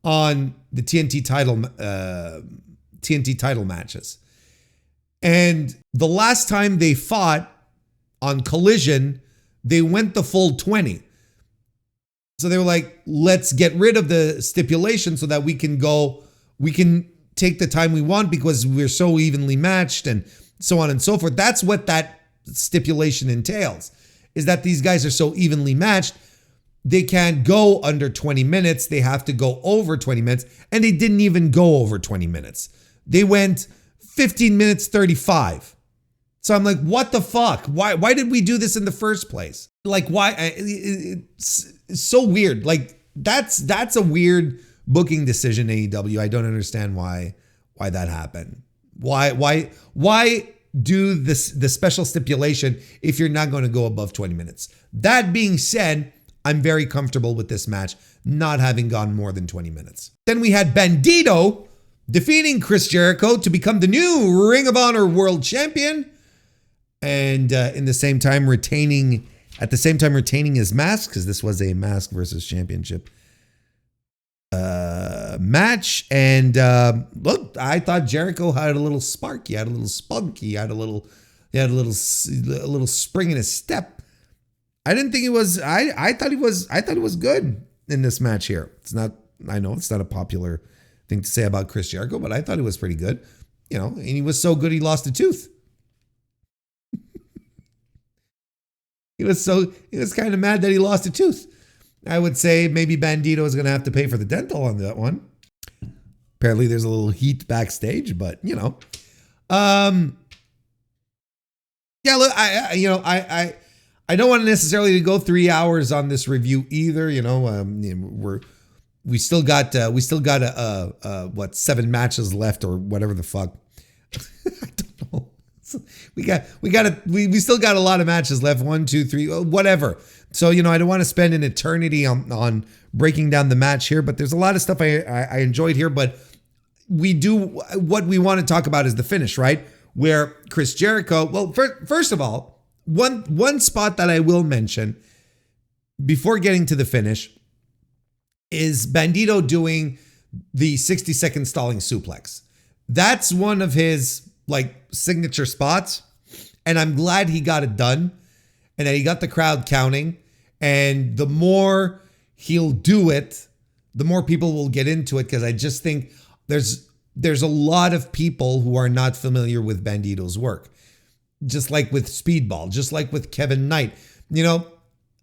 Speaker 1: on the TNT title matches. And the last time they fought on Collision, they went the full 20. So they were like, let's get rid of the stipulation so that we can take the time we want because we're so evenly matched and so on and so forth. That's what that stipulation entails, is that these guys are so evenly matched. They can't go under 20 minutes. They have to go over 20 minutes. And they didn't even go over 20 minutes. They went 15 minutes, 35. So I'm like, what the fuck? Why did we do this in the first place? Like, why? It's so weird. Like, that's a weird booking decision, AEW. I don't understand why that happened. Why do the special stipulation if you're not going to go above 20 minutes? That being said, I'm very comfortable with this match not having gone more than 20 minutes. Then we had Bandito defeating Chris Jericho to become the new Ring of Honor World Champion, and at the same time retaining his mask, because this was a mask versus championship match. And look, I thought Jericho had a little spark. He had a little spunk. He had a little spring in his step. I didn't think it was. I thought he was good in this match here. I know it's not a popular thing to say about Chris Jericho, but I thought he was pretty good. And he was so good he lost a tooth. He was kind of mad that he lost a tooth. I would say maybe Bandito is going to have to pay for the dental on that one. Apparently there's a little heat backstage, but yeah, look, I don't want to necessarily go 3 hours on this review either. We still got 7 matches left or whatever the fuck. I don't know. We still got a lot of matches left. 1, 2, 3, whatever. So, I don't want to spend an eternity on breaking down the match here, but there's a lot of stuff I enjoyed here. But what we want to talk about is the finish, right? Where Chris Jericho, well, first of all, one spot that I will mention before getting to the finish is Bandito doing the 60-second stalling suplex. That's one of his signature spots, and I'm glad he got it done and that he got the crowd counting. And the more he'll do it, the more people will get into it, because I just think there's a lot of people who are not familiar with Bandito's work. Just like with Speedball, just like with Kevin Knight.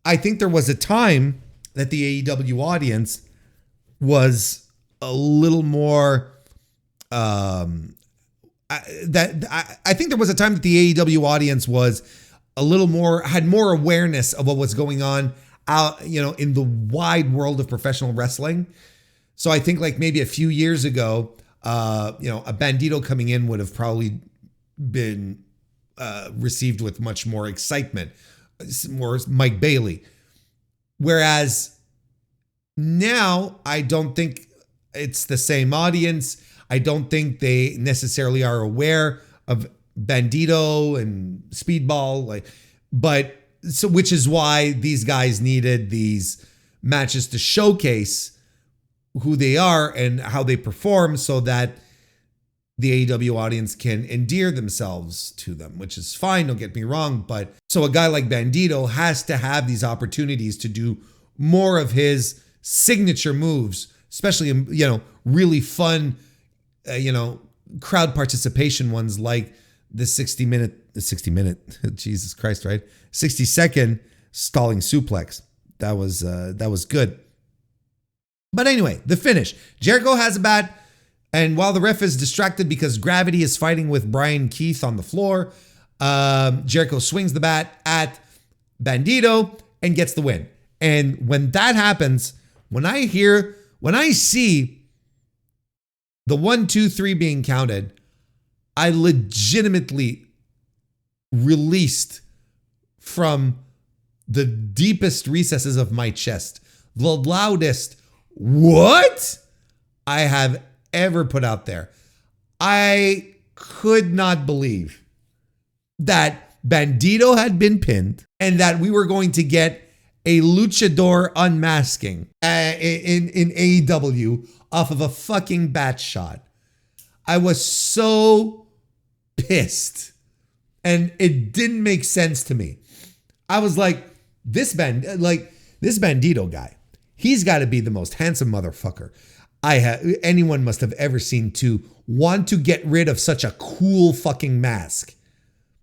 Speaker 1: I think there was a time that the AEW audience was a little more I think there was a time that the AEW audience was had more awareness of what was going on out, in the wide world of professional wrestling. So I think maybe a few years ago, a Bandito coming in would have probably been received with much more excitement, more Mike Bailey. Whereas now, I don't think it's the same audience. I don't think they necessarily are aware of Bandito and Speedball, which is why these guys needed these matches to showcase who they are and how they perform, so that the AEW audience can endear themselves to them, which is fine, don't get me wrong. But so a guy like Bandito has to have these opportunities to do more of his signature moves, especially, really fun, crowd participation ones like the 60 minute, Jesus Christ, right? 60-second stalling suplex. That was good. But anyway, the finish. Jericho has a bat, and while the ref is distracted because Gravity is fighting with Brian Keith on the floor, Jericho swings the bat at Bandito and gets the win. And when that happens, when I see the 1, 2, 3 being counted, I legitimately released from the deepest recesses of my chest the loudest "what" I have ever put out there. I could not believe that Bandito had been pinned and that we were going to get a luchador unmasking in AEW off of a fucking bat shot. I was so pissed and it didn't make sense to me. I was like, this Bandito guy, he's got to be the most handsome motherfucker anyone must have ever seen to want to get rid of such a cool fucking mask.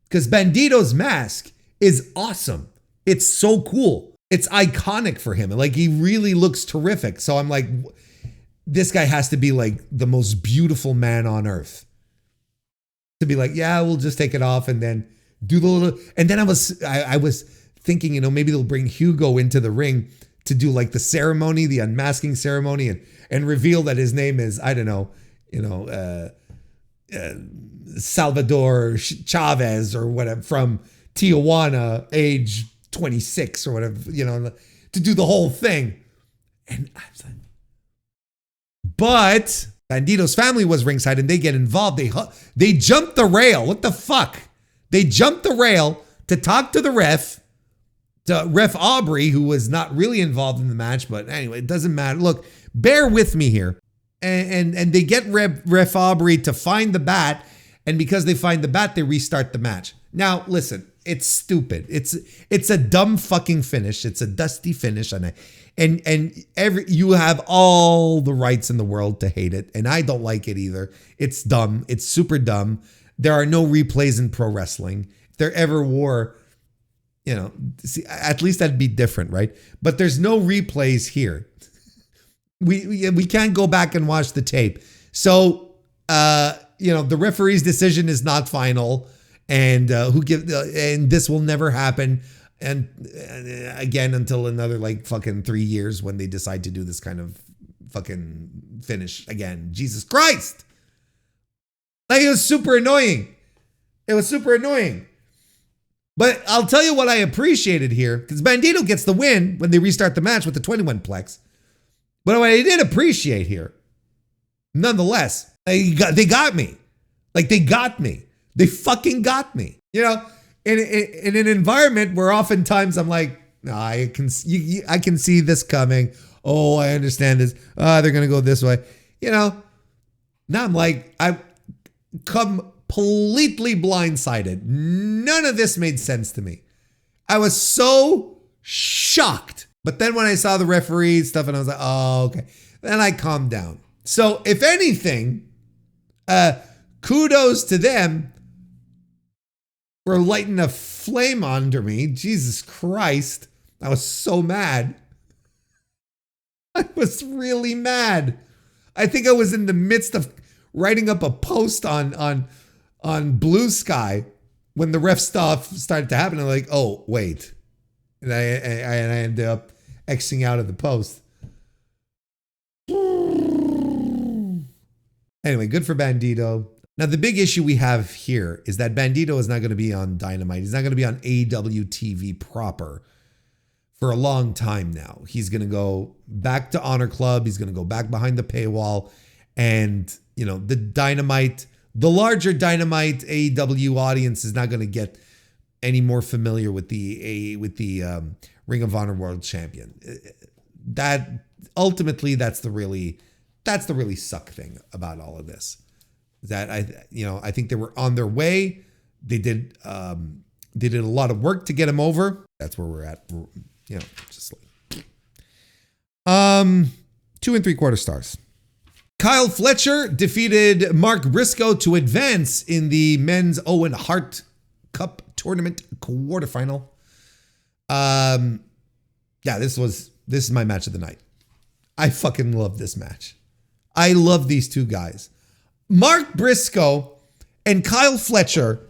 Speaker 1: Because Bandito's mask is awesome. It's so cool. It's iconic for him. Like, he really looks terrific. So I'm like, this guy has to be like the most beautiful man on earth. To be like, yeah, we'll just take it off and then do the little. And then I was thinking, you know, maybe they'll bring Hugo into the ring to do like the ceremony, the unmasking ceremony, and reveal that his name is, I don't know, Salvador Chavez or whatever from Tijuana, age 26 or whatever, you know, to do the whole thing. And I was like, but Bandito's family was ringside and they get involved. They jumped the rail. What the fuck? They jumped the rail to talk to the ref, to Ref Aubrey, who was not really involved in the match. But anyway, it doesn't matter. Look, bear with me here. And they get Ref Aubrey to find the bat. And because they find the bat, they restart the match. Now, listen, it's stupid. It's a dumb fucking finish. It's a dusty finish. And you have all the rights in the world to hate it. And I don't like it either. It's dumb. It's super dumb. There are no replays in pro wrestling. If there ever were, you know, see, at least that'd be different, right? But there's no replays here. We can't go back and watch the tape. So, you know, the referee's decision is not final, and and this will never happen. And again, until another like fucking 3 years when they decide to do this kind of fucking finish again. Jesus Christ. Like, it was super annoying. It was super annoying. But I'll tell you what I appreciated here, because Bandito gets the win when they restart the match with the 21 plex. But what I did appreciate here, nonetheless, they got me. Like, they got me. They fucking got me. You know, in an environment where oftentimes I'm like, no, I can see this coming. Oh, I understand this. They're going to go this way. You know, now I'm like, I completely blindsided. None of this made sense to me. I was so shocked. But then when I saw the referee stuff and I was like, oh, okay. Then I calmed down. So if anything, kudos to them for lighting a flame under me. Jesus Christ. I was so mad. I was really mad. I think I was in the midst of writing up a post on Blue Sky when the ref stuff started to happen. I'm like, oh, wait. And I ended up Xing out of the post. Anyway, good for Bandito. Now, the big issue we have here is that Bandito is not going to be on Dynamite. He's not going to be on AEW TV proper for a long time now. He's going to go back to Honor Club. He's going to go back behind the paywall. And, you know, the larger Dynamite AEW audience is not going to get any more familiar with the Ring of Honor World Champion. That ultimately, that's the really suck thing about all of this. That I think they were on their way. They did a lot of work to get him over. That's where we're at. You know, just like 2 3/4 stars. Kyle Fletcher defeated Mark Briscoe to advance in the men's Owen Hart Cup tournament quarterfinal. Yeah, this is my match of the night. I fucking love this match. I love these two guys. Mark Briscoe and Kyle Fletcher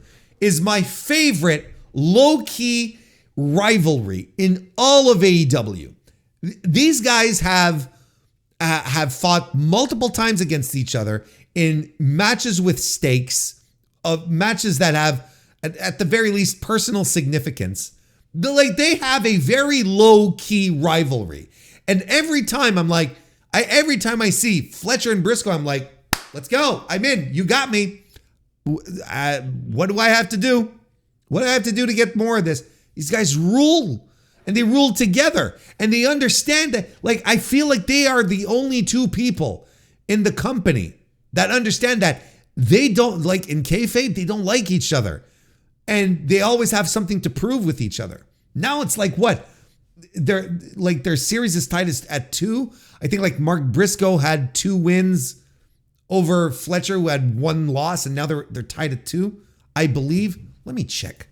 Speaker 1: is my favorite low-key rivalry in all of AEW. These guys have fought multiple times against each other in matches with stakes, of matches that have, at the very least, personal significance. They have a very low-key rivalry. And every time I'm like, every time I see Fletcher and Briscoe, I'm like, let's go. I'm in. You got me. What do I have to do? What do I have to do to get more of this? These guys rule, and they rule together, and they understand that. Like, I feel like they are the only two people in the company that understand that they don't, like in kayfabe, they don't like each other, and they always have something to prove with each other. Now it's like what? Their series is tied at 2. I think like Mark Briscoe had 2 wins over Fletcher, who had 1 loss, and now they're tied at 2, I believe. Let me check.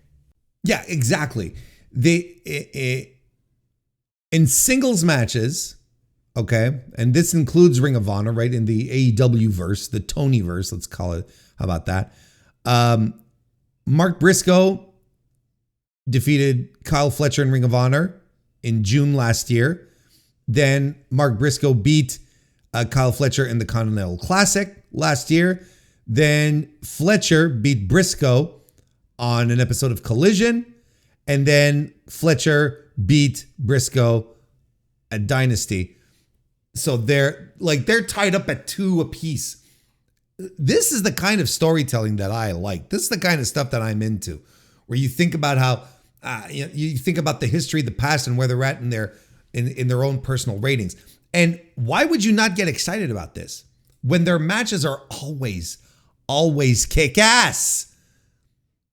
Speaker 1: Yeah, exactly. They in singles matches, okay, and this includes Ring of Honor, right? In the AEW verse, the Tony verse, let's call it. How about that? Mark Briscoe defeated Kyle Fletcher in Ring of Honor in June last year. Then Mark Briscoe beat Kyle Fletcher in the Continental Classic last year. Then Fletcher beat Briscoe on an episode of Collision. And then Fletcher beat Briscoe at Dynasty. So they're tied up at 2 apiece. This is the kind of storytelling that I like. This is the kind of stuff that I'm into, where you think about how you think about the history, the past, and where they're at in their own personal ratings. And why would you not get excited about this when their matches are always kick ass?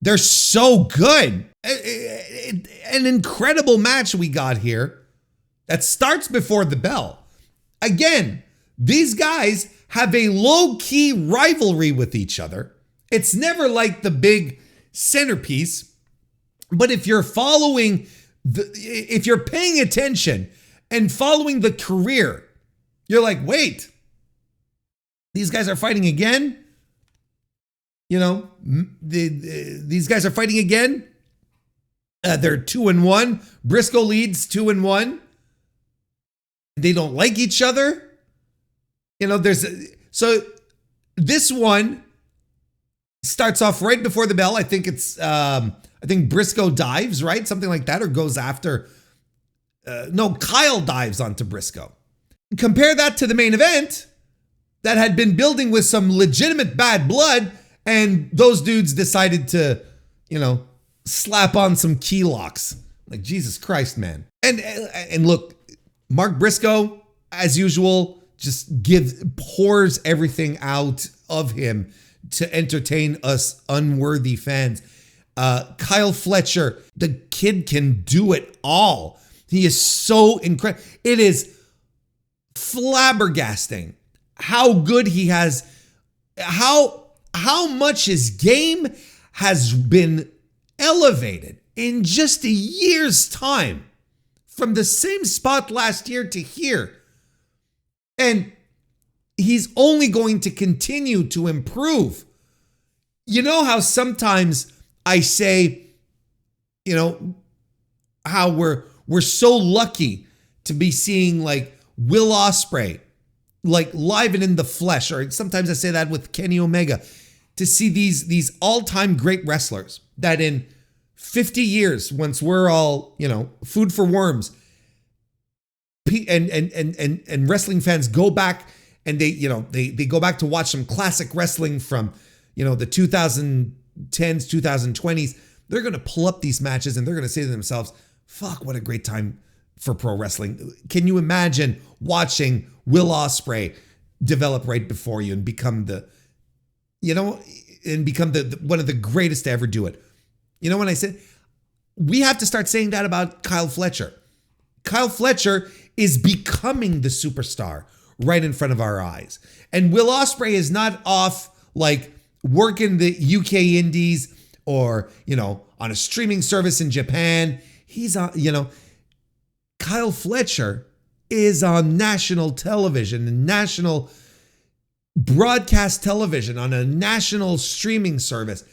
Speaker 1: They're so good. An incredible match we got here that starts before the bell. Again, these guys have a low-key rivalry with each other. It's never like the big centerpiece, but if you're if you're paying attention and following the career, you're like, wait, these guys are fighting again? You know, these guys are fighting again. They're 2-1. Briscoe leads 2-1. They don't like each other. You know, so this one starts off right before the bell. I think it's I think Briscoe dives, right? Something like that, or goes after. No, Kyle dives onto Briscoe. Compare that to the main event that had been building with some legitimate bad blood, and those dudes decided to, you know, slap on some key locks. Like, Jesus Christ, man. And look, Mark Briscoe, as usual, just pours everything out of him to entertain us unworthy fans. Kyle Fletcher, the kid can do it all. He is so incredible. It is flabbergasting how good he has, how much his game has been elevated in just a year's time, from the same spot last year to here. And he's only going to continue to improve. You know how sometimes I say, you know, how we're so lucky to be seeing like Will Ospreay, like live and in the flesh, or sometimes I say that with Kenny Omega, to see these all-time great wrestlers that in 50 years, once we're all, you know, food for worms, and wrestling fans go back and they go back to watch some classic wrestling from, you know, the 2010s, 2020s. They're going to pull up these matches and they're going to say to themselves, fuck, what a great time for pro wrestling. Can you imagine watching Will Ospreay develop right before you and become the one of the greatest to ever do it? You know, when I said, we have to start saying that about Kyle Fletcher. Kyle Fletcher is becoming the superstar right in front of our eyes. And Will Ospreay is not off like working the UK indies or, you know, on a streaming service in Japan. He's on, you know, Kyle Fletcher is on national television, national broadcast television, on a national streaming service.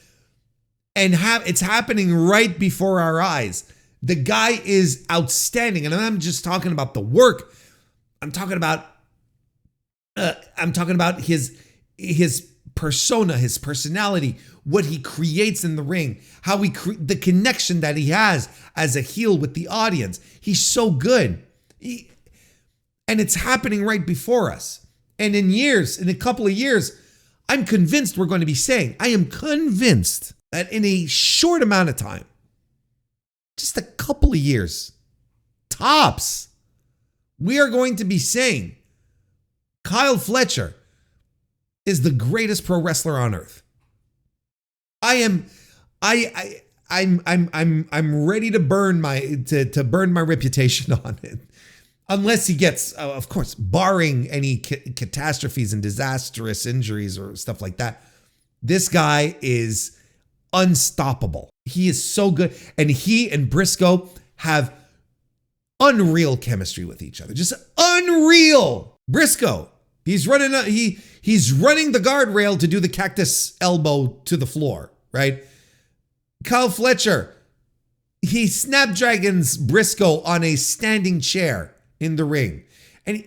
Speaker 1: And it's happening right before our eyes. The guy is outstanding. And I'm just talking about the work. I'm talking about his persona, his personality, what he creates in the ring, how the connection that he has as a heel with the audience. He's so good. And it's happening right before us. And in a couple of years, I'm convinced we're going to be saying, I am convinced that in a short amount of time, just a couple of years, tops, we are going to be saying Kyle Fletcher is the greatest pro wrestler on earth. I'm ready to burn my reputation on it. Unless he gets, of course, barring any catastrophes and disastrous injuries or stuff like that, this guy is unstoppable. He is so good. And he and Briscoe have unreal chemistry with each other. Just unreal. Briscoe, he's running the guardrail to do the cactus elbow to the floor, right? Kyle Fletcher, he snapdragons Briscoe on a standing chair in the ring. And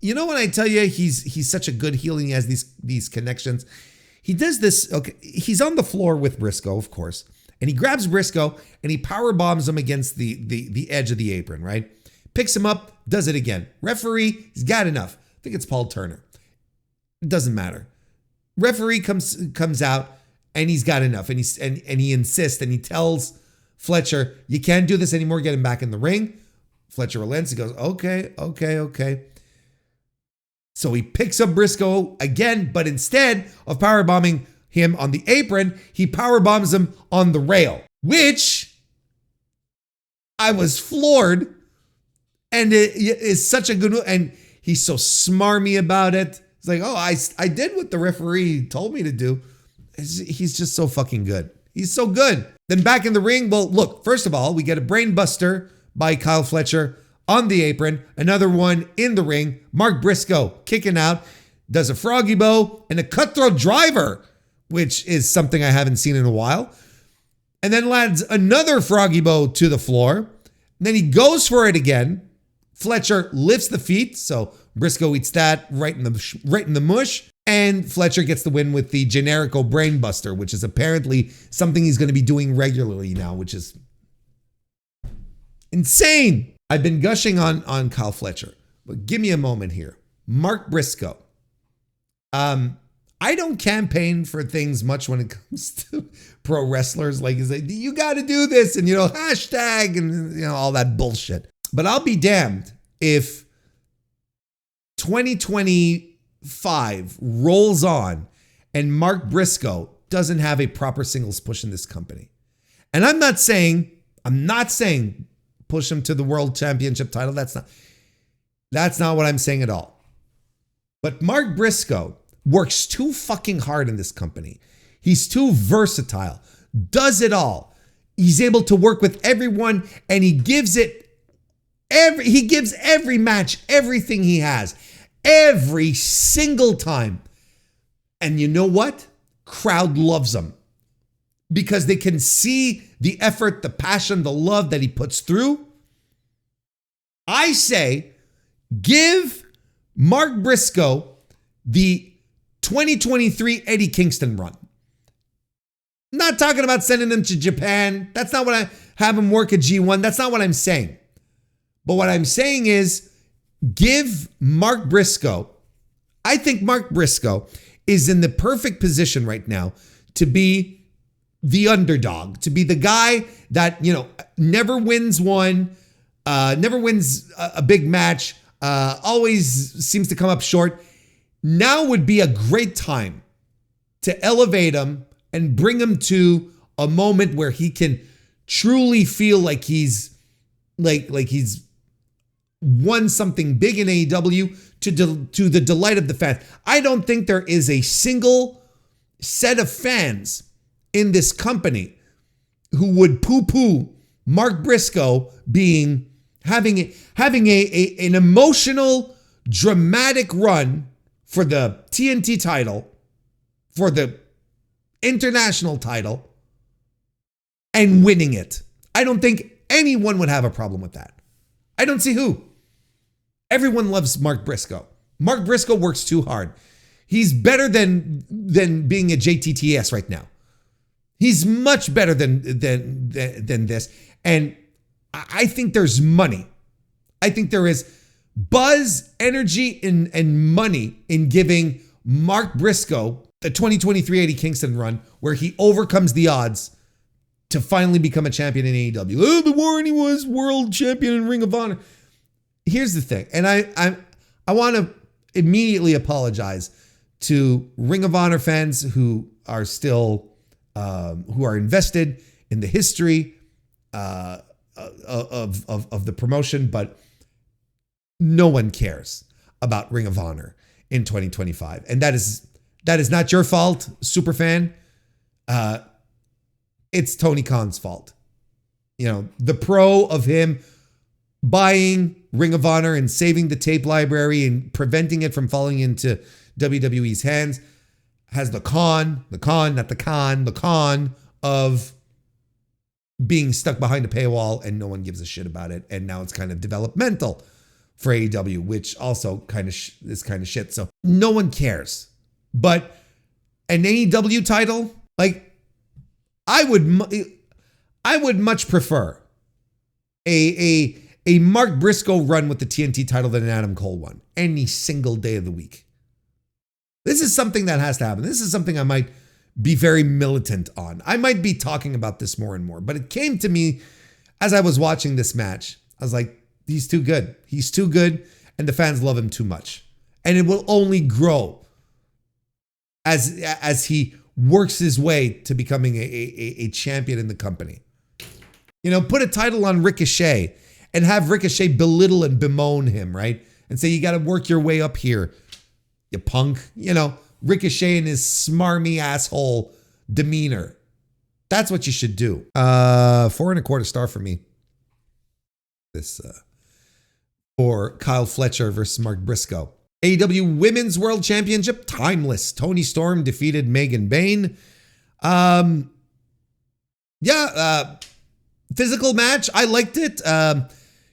Speaker 1: you know when I tell you he's such a good heel and he has these connections? He does this, okay, he's on the floor with Briscoe, of course, and he grabs Briscoe and he power bombs him against the edge of the apron, right? Picks him up, does it again. Referee, he's got enough. I think it's Paul Turner. It doesn't matter. Referee comes out and he's got enough, and he insists and he tells Fletcher, you can't do this anymore, get him back in the ring. Fletcher relents. He goes, okay. So he picks up Briscoe again, but instead of powerbombing him on the apron, he powerbombs him on the rail, which I was floored. And it is such a good, and he's so smarmy about it. It's like, oh, I did what the referee told me to do. He's just so fucking good. He's so good. Then back in the ring, well, look, first of all, we get a brain buster by Kyle Fletcher on the apron. Another one in the ring. Mark Briscoe kicking out, does a froggy bow and a cutthroat driver, which is something I haven't seen in a while. And then lands another froggy bow to the floor. And then he goes for it again. Fletcher lifts the feet, so Briscoe eats that right in the mush. And Fletcher gets the win with the generico brainbuster, which is apparently something he's going to be doing regularly now, which is insane. I've been gushing on Kyle Fletcher, but give me a moment here. Mark Briscoe. I don't campaign for things much when it comes to pro wrestlers. Like, you got to do this and, hashtag and, all that bullshit. But I'll be damned if 2025 rolls on and Mark Briscoe doesn't have a proper singles push in this company. And I'm not saying push him to the world championship title. That's not what I'm saying at all. But Mark Briscoe works too fucking hard in this company. He's too versatile, does it all. He's able to work with everyone, and he gives every match everything he has, every single time. And you know what? Crowd loves him because they can see the effort, the passion, the love that he puts through. I say, give Mark Briscoe the 2023 Eddie Kingston run. Not talking about sending him to Japan. That's not what I have him work at G1. That's not what I'm saying. But what I'm saying is give Mark Briscoe. I think Mark Briscoe is in the perfect position right now to be the underdog, to be the guy that, never wins never wins a big match, always seems to come up short. Now would be a great time to elevate him and bring him to a moment where he can truly feel like he's won something big in AEW to the delight of the fans. I don't think there is a single set of fans in this company who would poo-poo Mark Briscoe having an emotional, dramatic run for the TNT title, for the international title, and winning it. I don't think anyone would have a problem with that. I don't see who. Everyone loves Mark Briscoe. Mark Briscoe works too hard. He's better than being a JTTS right now. He's much better than this. And I think there's money. I think there is buzz, energy, and money in giving Mark Briscoe the 2023 Eddie Kingston run where he overcomes the odds to finally become a champion in AEW. Oh, the Warren, he was world champion in Ring of Honor. Here's the thing, and I want to immediately apologize to Ring of Honor fans who are still who are invested in the history of the promotion, but no one cares about Ring of Honor in 2025, and that is not your fault, superfan. It's Tony Khan's fault. You know, the pro of him buying Ring of Honor and saving the tape library and preventing it from falling into WWE's hands has the con of being stuck behind a paywall and no one gives a shit about it. And now it's kind of developmental for AEW, which also kind of is kind of shit. So no one cares. But an AEW title, like, I would much prefer a Mark Briscoe run with the TNT title than an Adam Cole one any single day of the week. This is something that has to happen. This is something I might be very militant on. I might be talking about this more and more, but it came to me as I was watching this match. I was like, he's too good. He's too good, and the fans love him too much. And it will only grow as he works his way to becoming a champion in the company. You know, put a title on Ricochet and have Ricochet belittle and bemoan him, right? And say, you got to work your way up here, you punk. You know, Ricochet and his smarmy asshole demeanor. That's what you should do. 4.25 stars for me. This for Kyle Fletcher versus Mark Briscoe. AEW Women's World Championship, timeless. Toni Storm defeated Megan Bayne. Physical match. I liked it.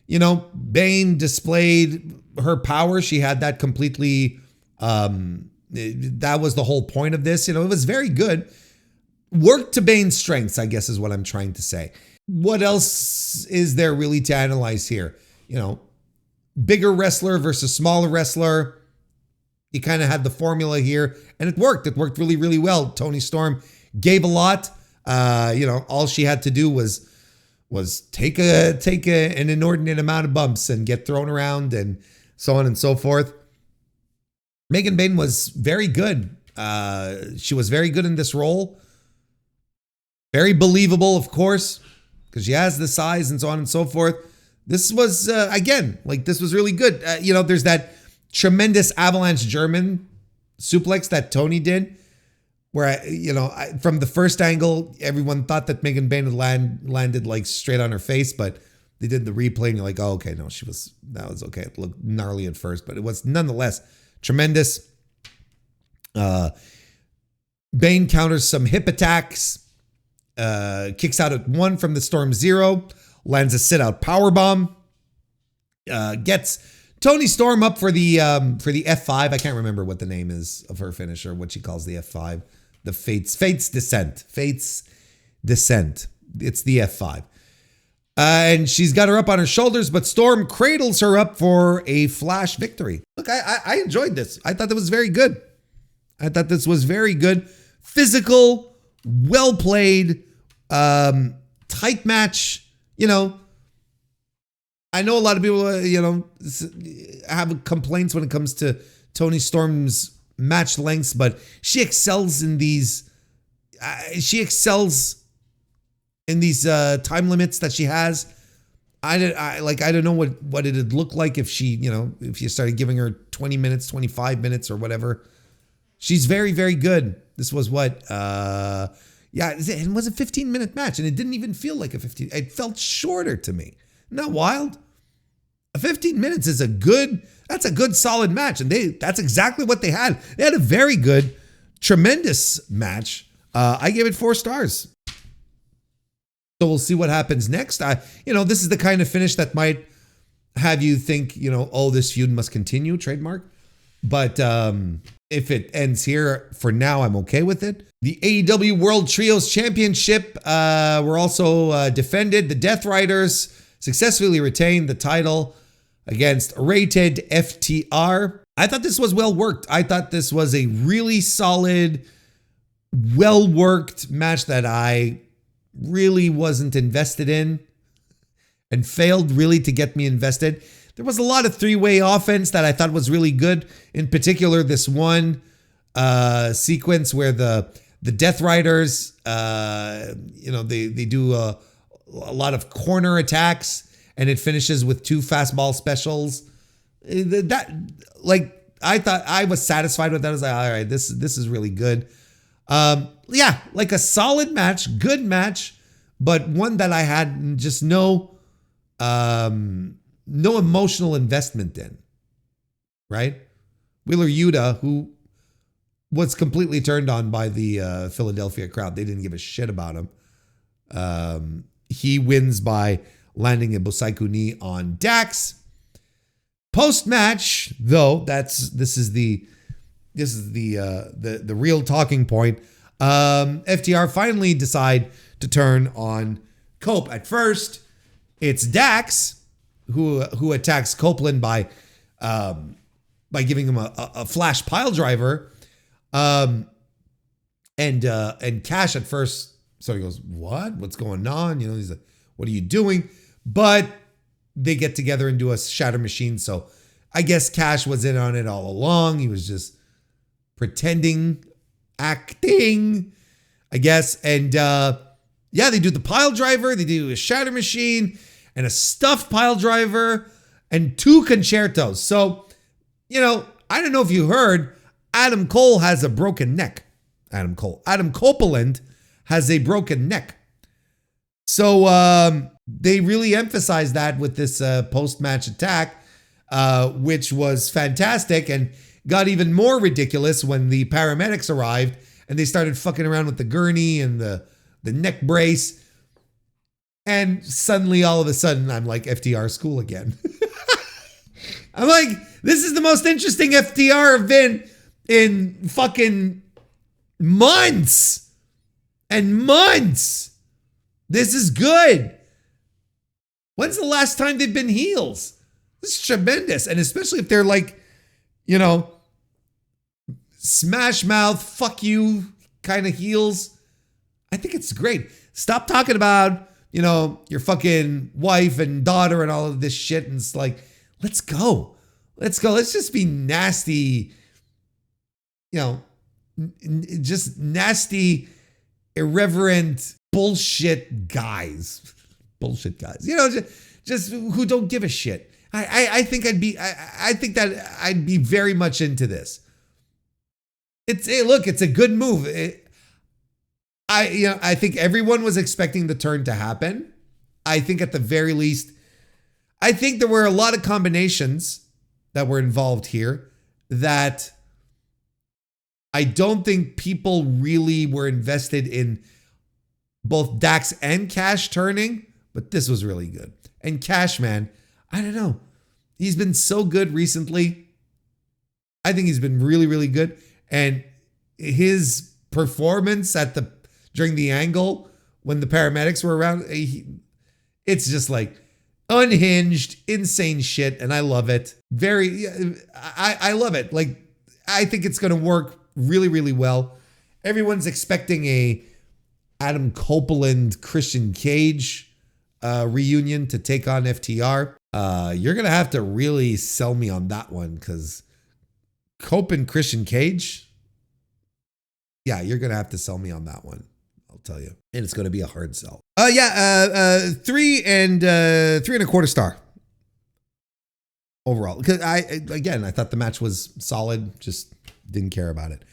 Speaker 1: You know, Bayne displayed her power. She had that completely. That was the whole point of this. You know, it was very good. Worked to Bayne's strengths, I guess is what I'm trying to say. What else is there really to analyze here? You know, bigger wrestler versus smaller wrestler. You kind of had the formula here, and it worked. It worked really, really well. Toni Storm gave a lot. You know, all she had to do was take an inordinate amount of bumps and get thrown around and so on and so forth. Megan Bayne was very good. She was very good in this role. Very believable, of course, because she has the size and so on and so forth. This was, again, like, this was really good. You know, there's that tremendous avalanche German suplex that Tony did, where, from the first angle, everyone thought that Megan Bayne had landed like straight on her face, but they did the replay and you're like, oh, okay, no, that was okay. It looked gnarly at first, but it was nonetheless tremendous. Bayne counters some hip attacks, kicks out at one from the Storm Zero, lands a sit-out powerbomb, gets Toni Storm up for the F5. I can't remember what the name is of her finisher, what she calls the F5. The Fates Descent. Fates Descent. It's the F5. And she's got her up on her shoulders, but Storm cradles her up for a flash victory. Look, I enjoyed this. I thought that was very good. Physical, well played, tight match. You know, I know a lot of people, have complaints when it comes to Toni Storm's match lengths, but she excels in these. Time limits that she has. I don't know what it'd look like if she, if you started giving her 20 minutes, 25 minutes or whatever. She's very, very good. This was what, it was a 15-minute match, and it didn't even feel like a 15. It felt shorter to me. Isn't that wild? 15 minutes is that's a good solid match, and that's exactly what they had. They had a very good, tremendous match. I gave it 4 stars. So we'll see what happens next. This is the kind of finish that might have you think, oh, this feud must continue, trademark. But if it ends here, for now, I'm okay with it. The AEW World Trios Championship were also defended. The Death Riders successfully retained the title against Rated FTR. I thought this was well worked. I thought this was a really solid well-worked match that I really wasn't invested in and failed really to get me invested. There was a lot of three-way offense that I thought was really good. In particular, this one sequence where the Death Riders, they do a lot of corner attacks, and it finishes with 2 fastball specials. I thought I was satisfied with that. I was like, all right, this is really good. Like a solid match, good match, but one that I had just no emotional investment in, right? Wheeler Yuta, who was completely turned on by the Philadelphia crowd. They didn't give a shit about him. He wins by landing a Bosaiku knee on Dax. Post-match, though, this is the real talking point. FTR finally decide to turn on Cope. At first, it's Dax who attacks Copeland by giving him a flash pile driver. And Cash at first sort of goes, what's going on? He's like, what are you doing? But they get together and do a shatter machine. So I guess Cash was in on it all along. He was just pretending, acting, I guess. And they do the pile driver. They do a shatter machine and a stuffed pile driver and 2 concertos. So, I don't know if you heard, Adam Cole has a broken neck. Adam Copeland has a broken neck. So they really emphasized that with this post-match attack, which was fantastic and got even more ridiculous when the paramedics arrived and they started fucking around with the gurney and the neck brace. And suddenly, all of a sudden, I'm like FTR school again. I'm like, this is the most interesting FTR have been in fucking months and months. This is good. When's the last time they've been heels? This is tremendous. And especially if they're like, smash mouth, fuck you kind of heels. I think it's great. Stop talking about, your fucking wife and daughter and all of this shit. And it's like, let's go. Let's just be nasty, just nasty, irreverent bullshit guys. Just who don't give a shit. I think I'd be very much into this. It's a good move. I think everyone was expecting the turn to happen. I think at the very least, I think there were a lot of combinations that were involved here that I don't think people really were invested in both Dax and Cash turning, but this was really good. And Cash, man, I don't know. He's been so good recently. I think he's been really, really good. And his performance during the angle when the paramedics were around, it's just like unhinged, insane shit. And I love it. I love it. Like, I think it's going to work really, really well. Everyone's expecting a Adam Copeland, Christian Cage reunion to take on FTR. You're going to have to really sell me on that one because Cope and Christian Cage, you're going to have to sell me on that one. I'll tell you. And it's going to be a hard sell. 3 and 3.25 star overall. Because I thought the match was solid. Just didn't care about it.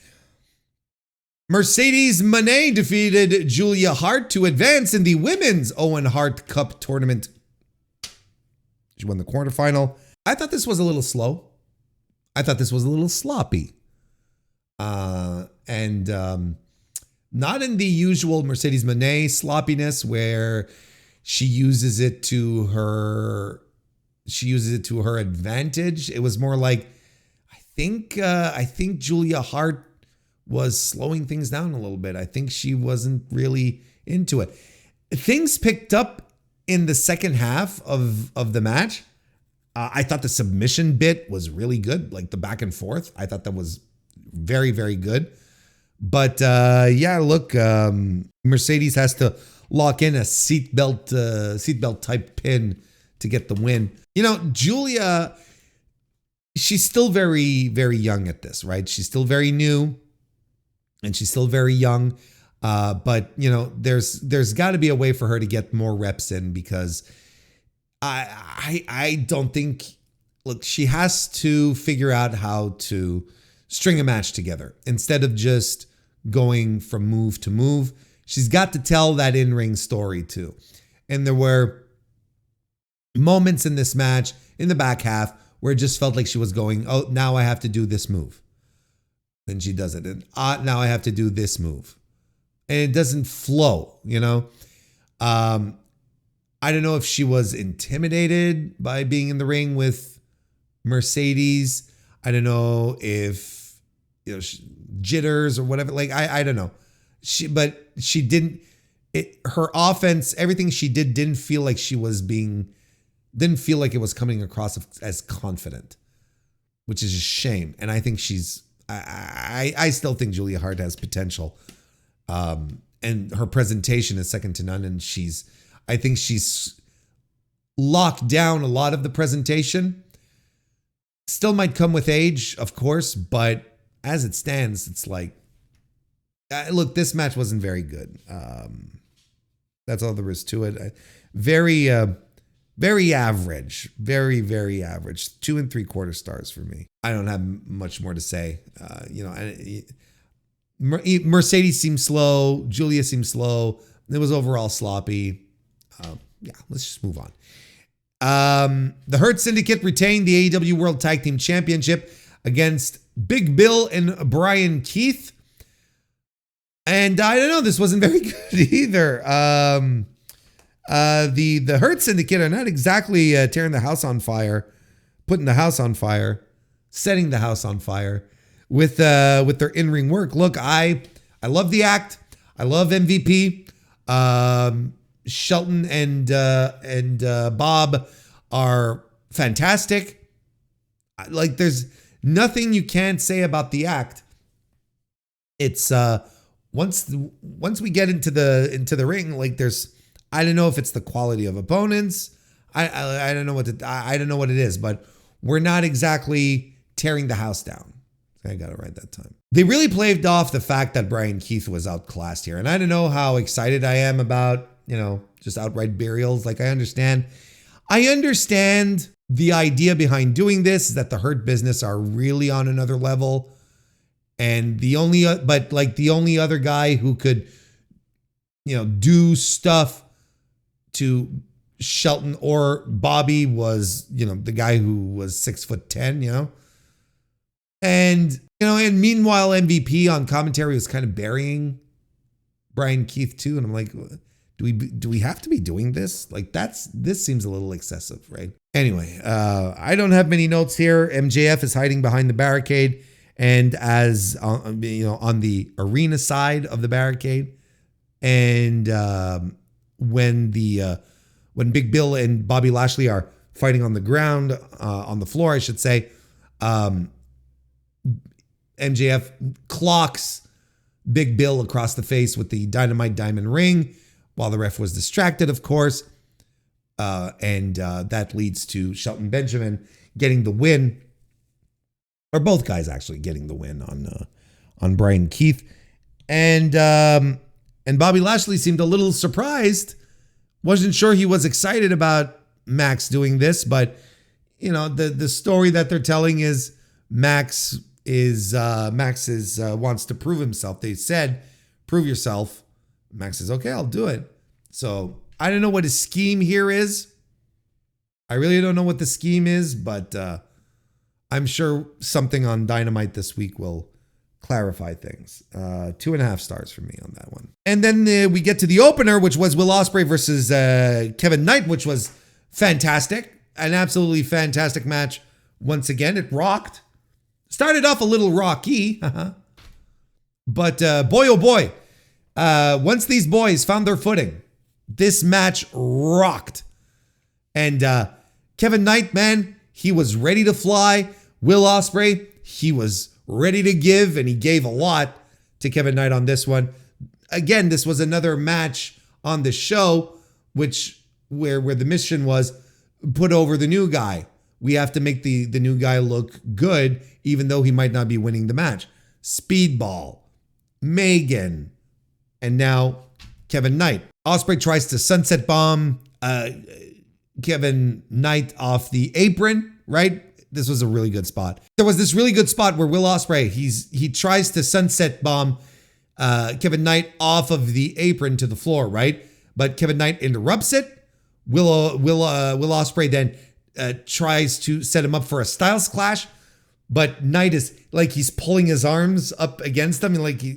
Speaker 1: Mercedes Moné defeated Julia Hart to advance in the Women's Owen Hart Cup tournament. She won the quarterfinal. I thought this was a little slow. I thought this was a little sloppy. And not in the usual Mercedes Moné sloppiness where she uses it to her advantage. It was more like, I think Julia Hart was slowing things down a little bit. I think she wasn't really into it. Things picked up in the second half of the match. I thought the submission bit was really good, like the back and forth. I thought that was very, very good. But yeah, look, Mercedes has to lock in a seatbelt type pin to get the win. You know, Julia, she's still very, very young at this, right? She's still very new and she's still very young. But you know, there's got to be a way for her to get more reps in, because I don't think, look, she has to figure out how to string a match together instead of just going from move to move. She's got to tell that in-ring story too. And there were moments in this match in the back half where it just felt like she was going, oh, now I have to do this move. Then she does it. And now I have to do this move. And it doesn't flow, you know? I don't know if she was intimidated by being in the ring with Mercedes. I don't know if, you know, jitters or whatever. Like, I don't know. But she didn't, her offense, everything she didn't feel like it was coming across as confident, which is a shame. And I think I still think Julia Hart has potential. And her presentation is second to none. And I think she's locked down a lot of the presentation. Still might come with age, of course, but as it stands, it's like, look, this match wasn't very good. That's all there is to it. Very average. Very, very average. 2 3/4 stars for me. I don't have much more to say. You know, Mercedes seemed slow. Julia seemed slow. It was overall sloppy. Yeah, let's just move on. The Hurt Syndicate retained the AEW World Tag Team Championship against Big Bill and Brian Keith. And I don't know, this wasn't very good either. The Hurt Syndicate are not exactly tearing the house on fire, putting the house on fire, setting the house on fire with their in-ring work. Look, I love the act. I love MVP. Shelton and Bob are fantastic. Like, there's nothing you can't say about the act. It's once we get into the ring, like, I don't know if it's the quality of opponents. I don't know I don't know what it is, but we're not exactly tearing the house down. I got it right that time. They really played off the fact that Brian Keith was outclassed here. And I don't know how excited I am about, you know, just outright burials. Like, I understand the idea behind doing this is that the Hurt Business are really on another level. And the only other guy who could, you know, do stuff to Shelton or Bobby was, you know, the guy who was 6'10", you know. And, you know, and meanwhile, MVP on commentary was kind of burying Brian Keith too. And I'm like, do we have to be doing this? Like, this seems a little excessive, right? Anyway, I don't have many notes here. MJF is hiding behind the barricade, and as you know, on the arena side of the barricade. And when Big Bill and Bobby Lashley are fighting on the ground, on the floor, I should say, MJF clocks Big Bill across the face with the Dynamite Diamond Ring while the ref was distracted, of course. And that leads to Shelton Benjamin getting the win, or both guys actually getting the win on Brian Keith. And Bobby Lashley seemed a little surprised. Wasn't sure he was excited about Max doing this, but you know, the story that they're telling is Max wants to prove himself. They said, prove yourself. Max says, okay, I'll do it. So I don't know what his scheme here is. I really don't know what the scheme is, but I'm sure something on Dynamite this week will clarify things. 2.5 stars for me on that one. And then we get to the opener, which was Will Ospreay versus Kevin Knight, which was fantastic. An absolutely fantastic match. Once again, it rocked. Started off a little rocky, but boy, oh boy, once these boys found their footing, this match rocked. And Kevin Knight, man, he was ready to fly. Will Ospreay, he was ready to give, and he gave a lot to Kevin Knight on this one. Again, this was another match on the show, where the mission was put over the new guy. We have to make the new guy look good, even though he might not be winning the match. Speedball, Megan, and now Kevin Knight. Ospreay tries to sunset bomb Kevin Knight off the apron, right? This was a really good spot. There was this really good spot where Will Ospreay, he tries to sunset bomb Kevin Knight off of the apron to the floor, right? But Kevin Knight interrupts it. Will Ospreay then tries to set him up for a Styles Clash, but Knight is like, he's pulling his arms up against him,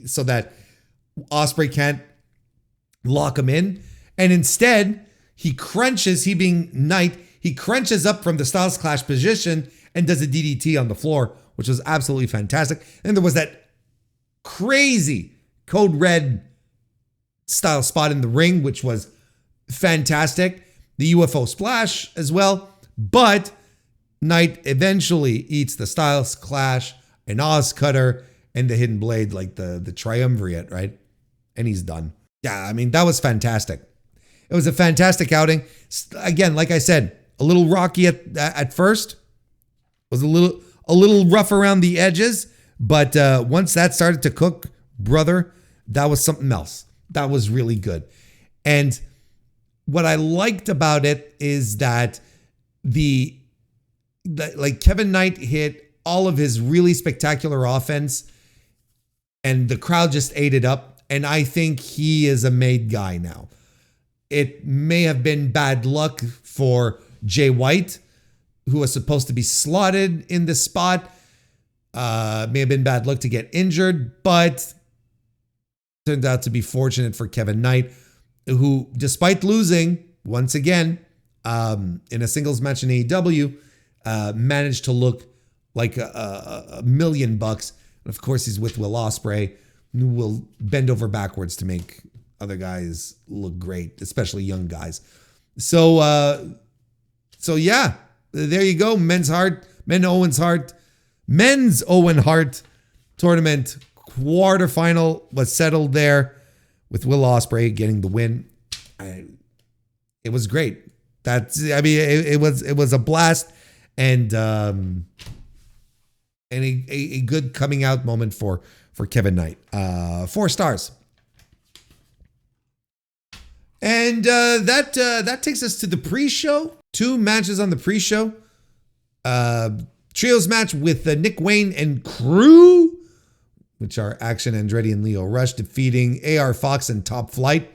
Speaker 1: so that Ospreay can't lock him in. And instead, he being Knight, he crunches up from the Styles Clash position and does a DDT on the floor, which was absolutely fantastic. And there was that crazy Code Red style spot in the ring, which was fantastic. The UFO splash as well. But Knight eventually eats the Styles Clash, an Oz Cutter, and the Hidden Blade, like the triumvirate, right? And he's done. Yeah, I mean, that was fantastic. It was a fantastic outing. Again, like I said, a little rocky at first. It was a little rough around the edges. But once that started to cook, brother, that was something else. That was really good. And what I liked about it is that like Kevin Knight hit all of his really spectacular offense, and the crowd just ate it up. And I think he is a made guy now. It may have been bad luck for Jay White, who was supposed to be slotted in this spot. May have been bad luck to get injured, but turned out to be fortunate for Kevin Knight, who, despite losing once again in a singles match in AEW, managed to look like $1 million. And of course, he's with Will Ospreay, who will bend over backwards to make other guys look great, especially young guys. So yeah, there you go. Men's Owen Hart tournament quarterfinal was settled there with Will Ospreay getting the win. It was great. It was a blast, and a good coming out moment for Kevin Knight. 4 stars. And that takes us to the pre-show. 2 matches on the pre-show. Trios match with Nick Wayne and crew, which are Action Andretti and Lio Rush, defeating AR Fox and Top Flight.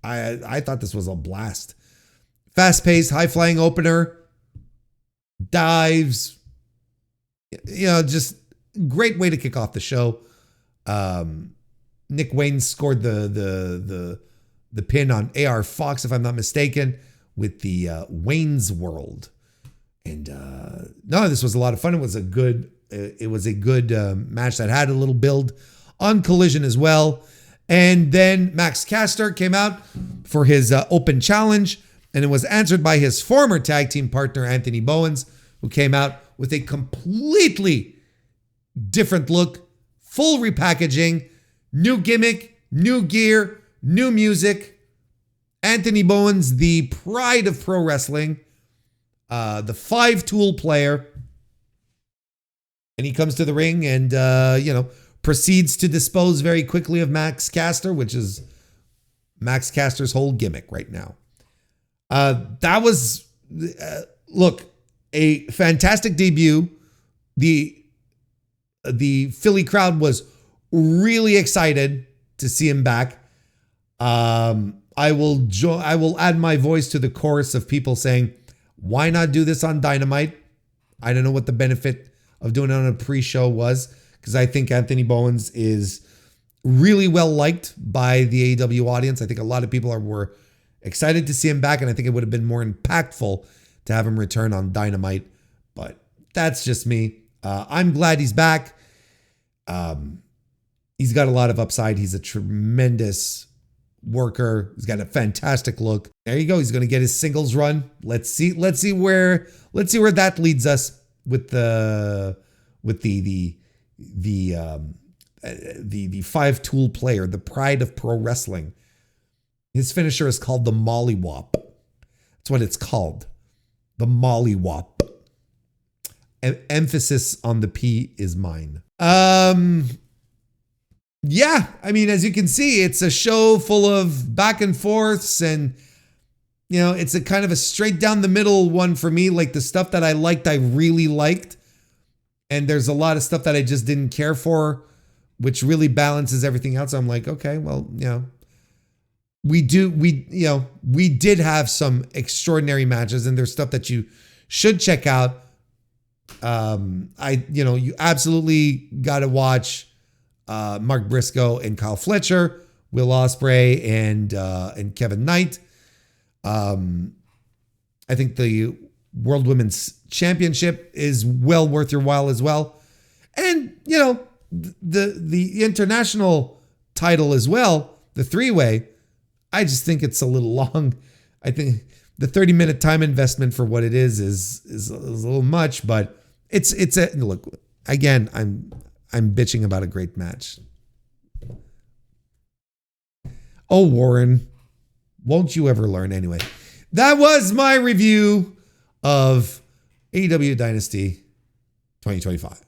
Speaker 1: I thought this was a blast. Fast-paced, high-flying opener. Dives. Just great way to kick off the show. Nick Wayne scored the pin on AR Fox, if I'm not mistaken, with the Wayne's World. And no, this was a lot of fun. It was a good match that had a little build on Collision as well. And then Max Caster came out for his open challenge, and it was answered by his former tag team partner, Anthony Bowens, who came out with a completely different look, full repackaging, new gimmick, new gear, new music. Anthony Bowens, the pride of pro wrestling, the 5-tool player. And he comes to the ring and, proceeds to dispose very quickly of Max Caster, which is Max Caster's whole gimmick right now. That was, a fantastic debut. The Philly crowd was really excited to see him back. I will add my voice to the chorus of people saying, why not do this on Dynamite? I don't know what the benefit of doing it on a pre-show was, because I think Anthony Bowens is really well liked by the AEW audience. I think a lot of people were excited to see him back, and I think it would have been more impactful to have him return on Dynamite. But that's just me. I'm glad he's back. He's got a lot of upside. He's a tremendous worker. He's got a fantastic look. There you go. He's going to get his singles run. Let's see where that leads us with the the 5-tool player, the pride of pro wrestling. His finisher is called the Mollywop. That's what it's called. The Mollywop. Emphasis on the P is mine. Yeah, I mean, as you can see, it's a show full of back and forths, and it's a kind of a straight down the middle one for me. Like the stuff that I liked, I really liked. And there's a lot of stuff that I just didn't care for, which really balances everything out. So I'm like, okay, well, we did have some extraordinary matches, and there's stuff that you should check out. You absolutely got to watch Mark Briscoe and Kyle Fletcher, Will Ospreay and Kevin Knight. I think the World Women's Championship is well worth your while as well. And, the international title as well, the 3-way, I just think it's a little long. I think the 30-minute time investment for what it is a little much, but it's a look. Again, I'm bitching about a great match. Oh, Warren, won't you ever learn? Anyway, that was my review of AEW Dynasty 2025.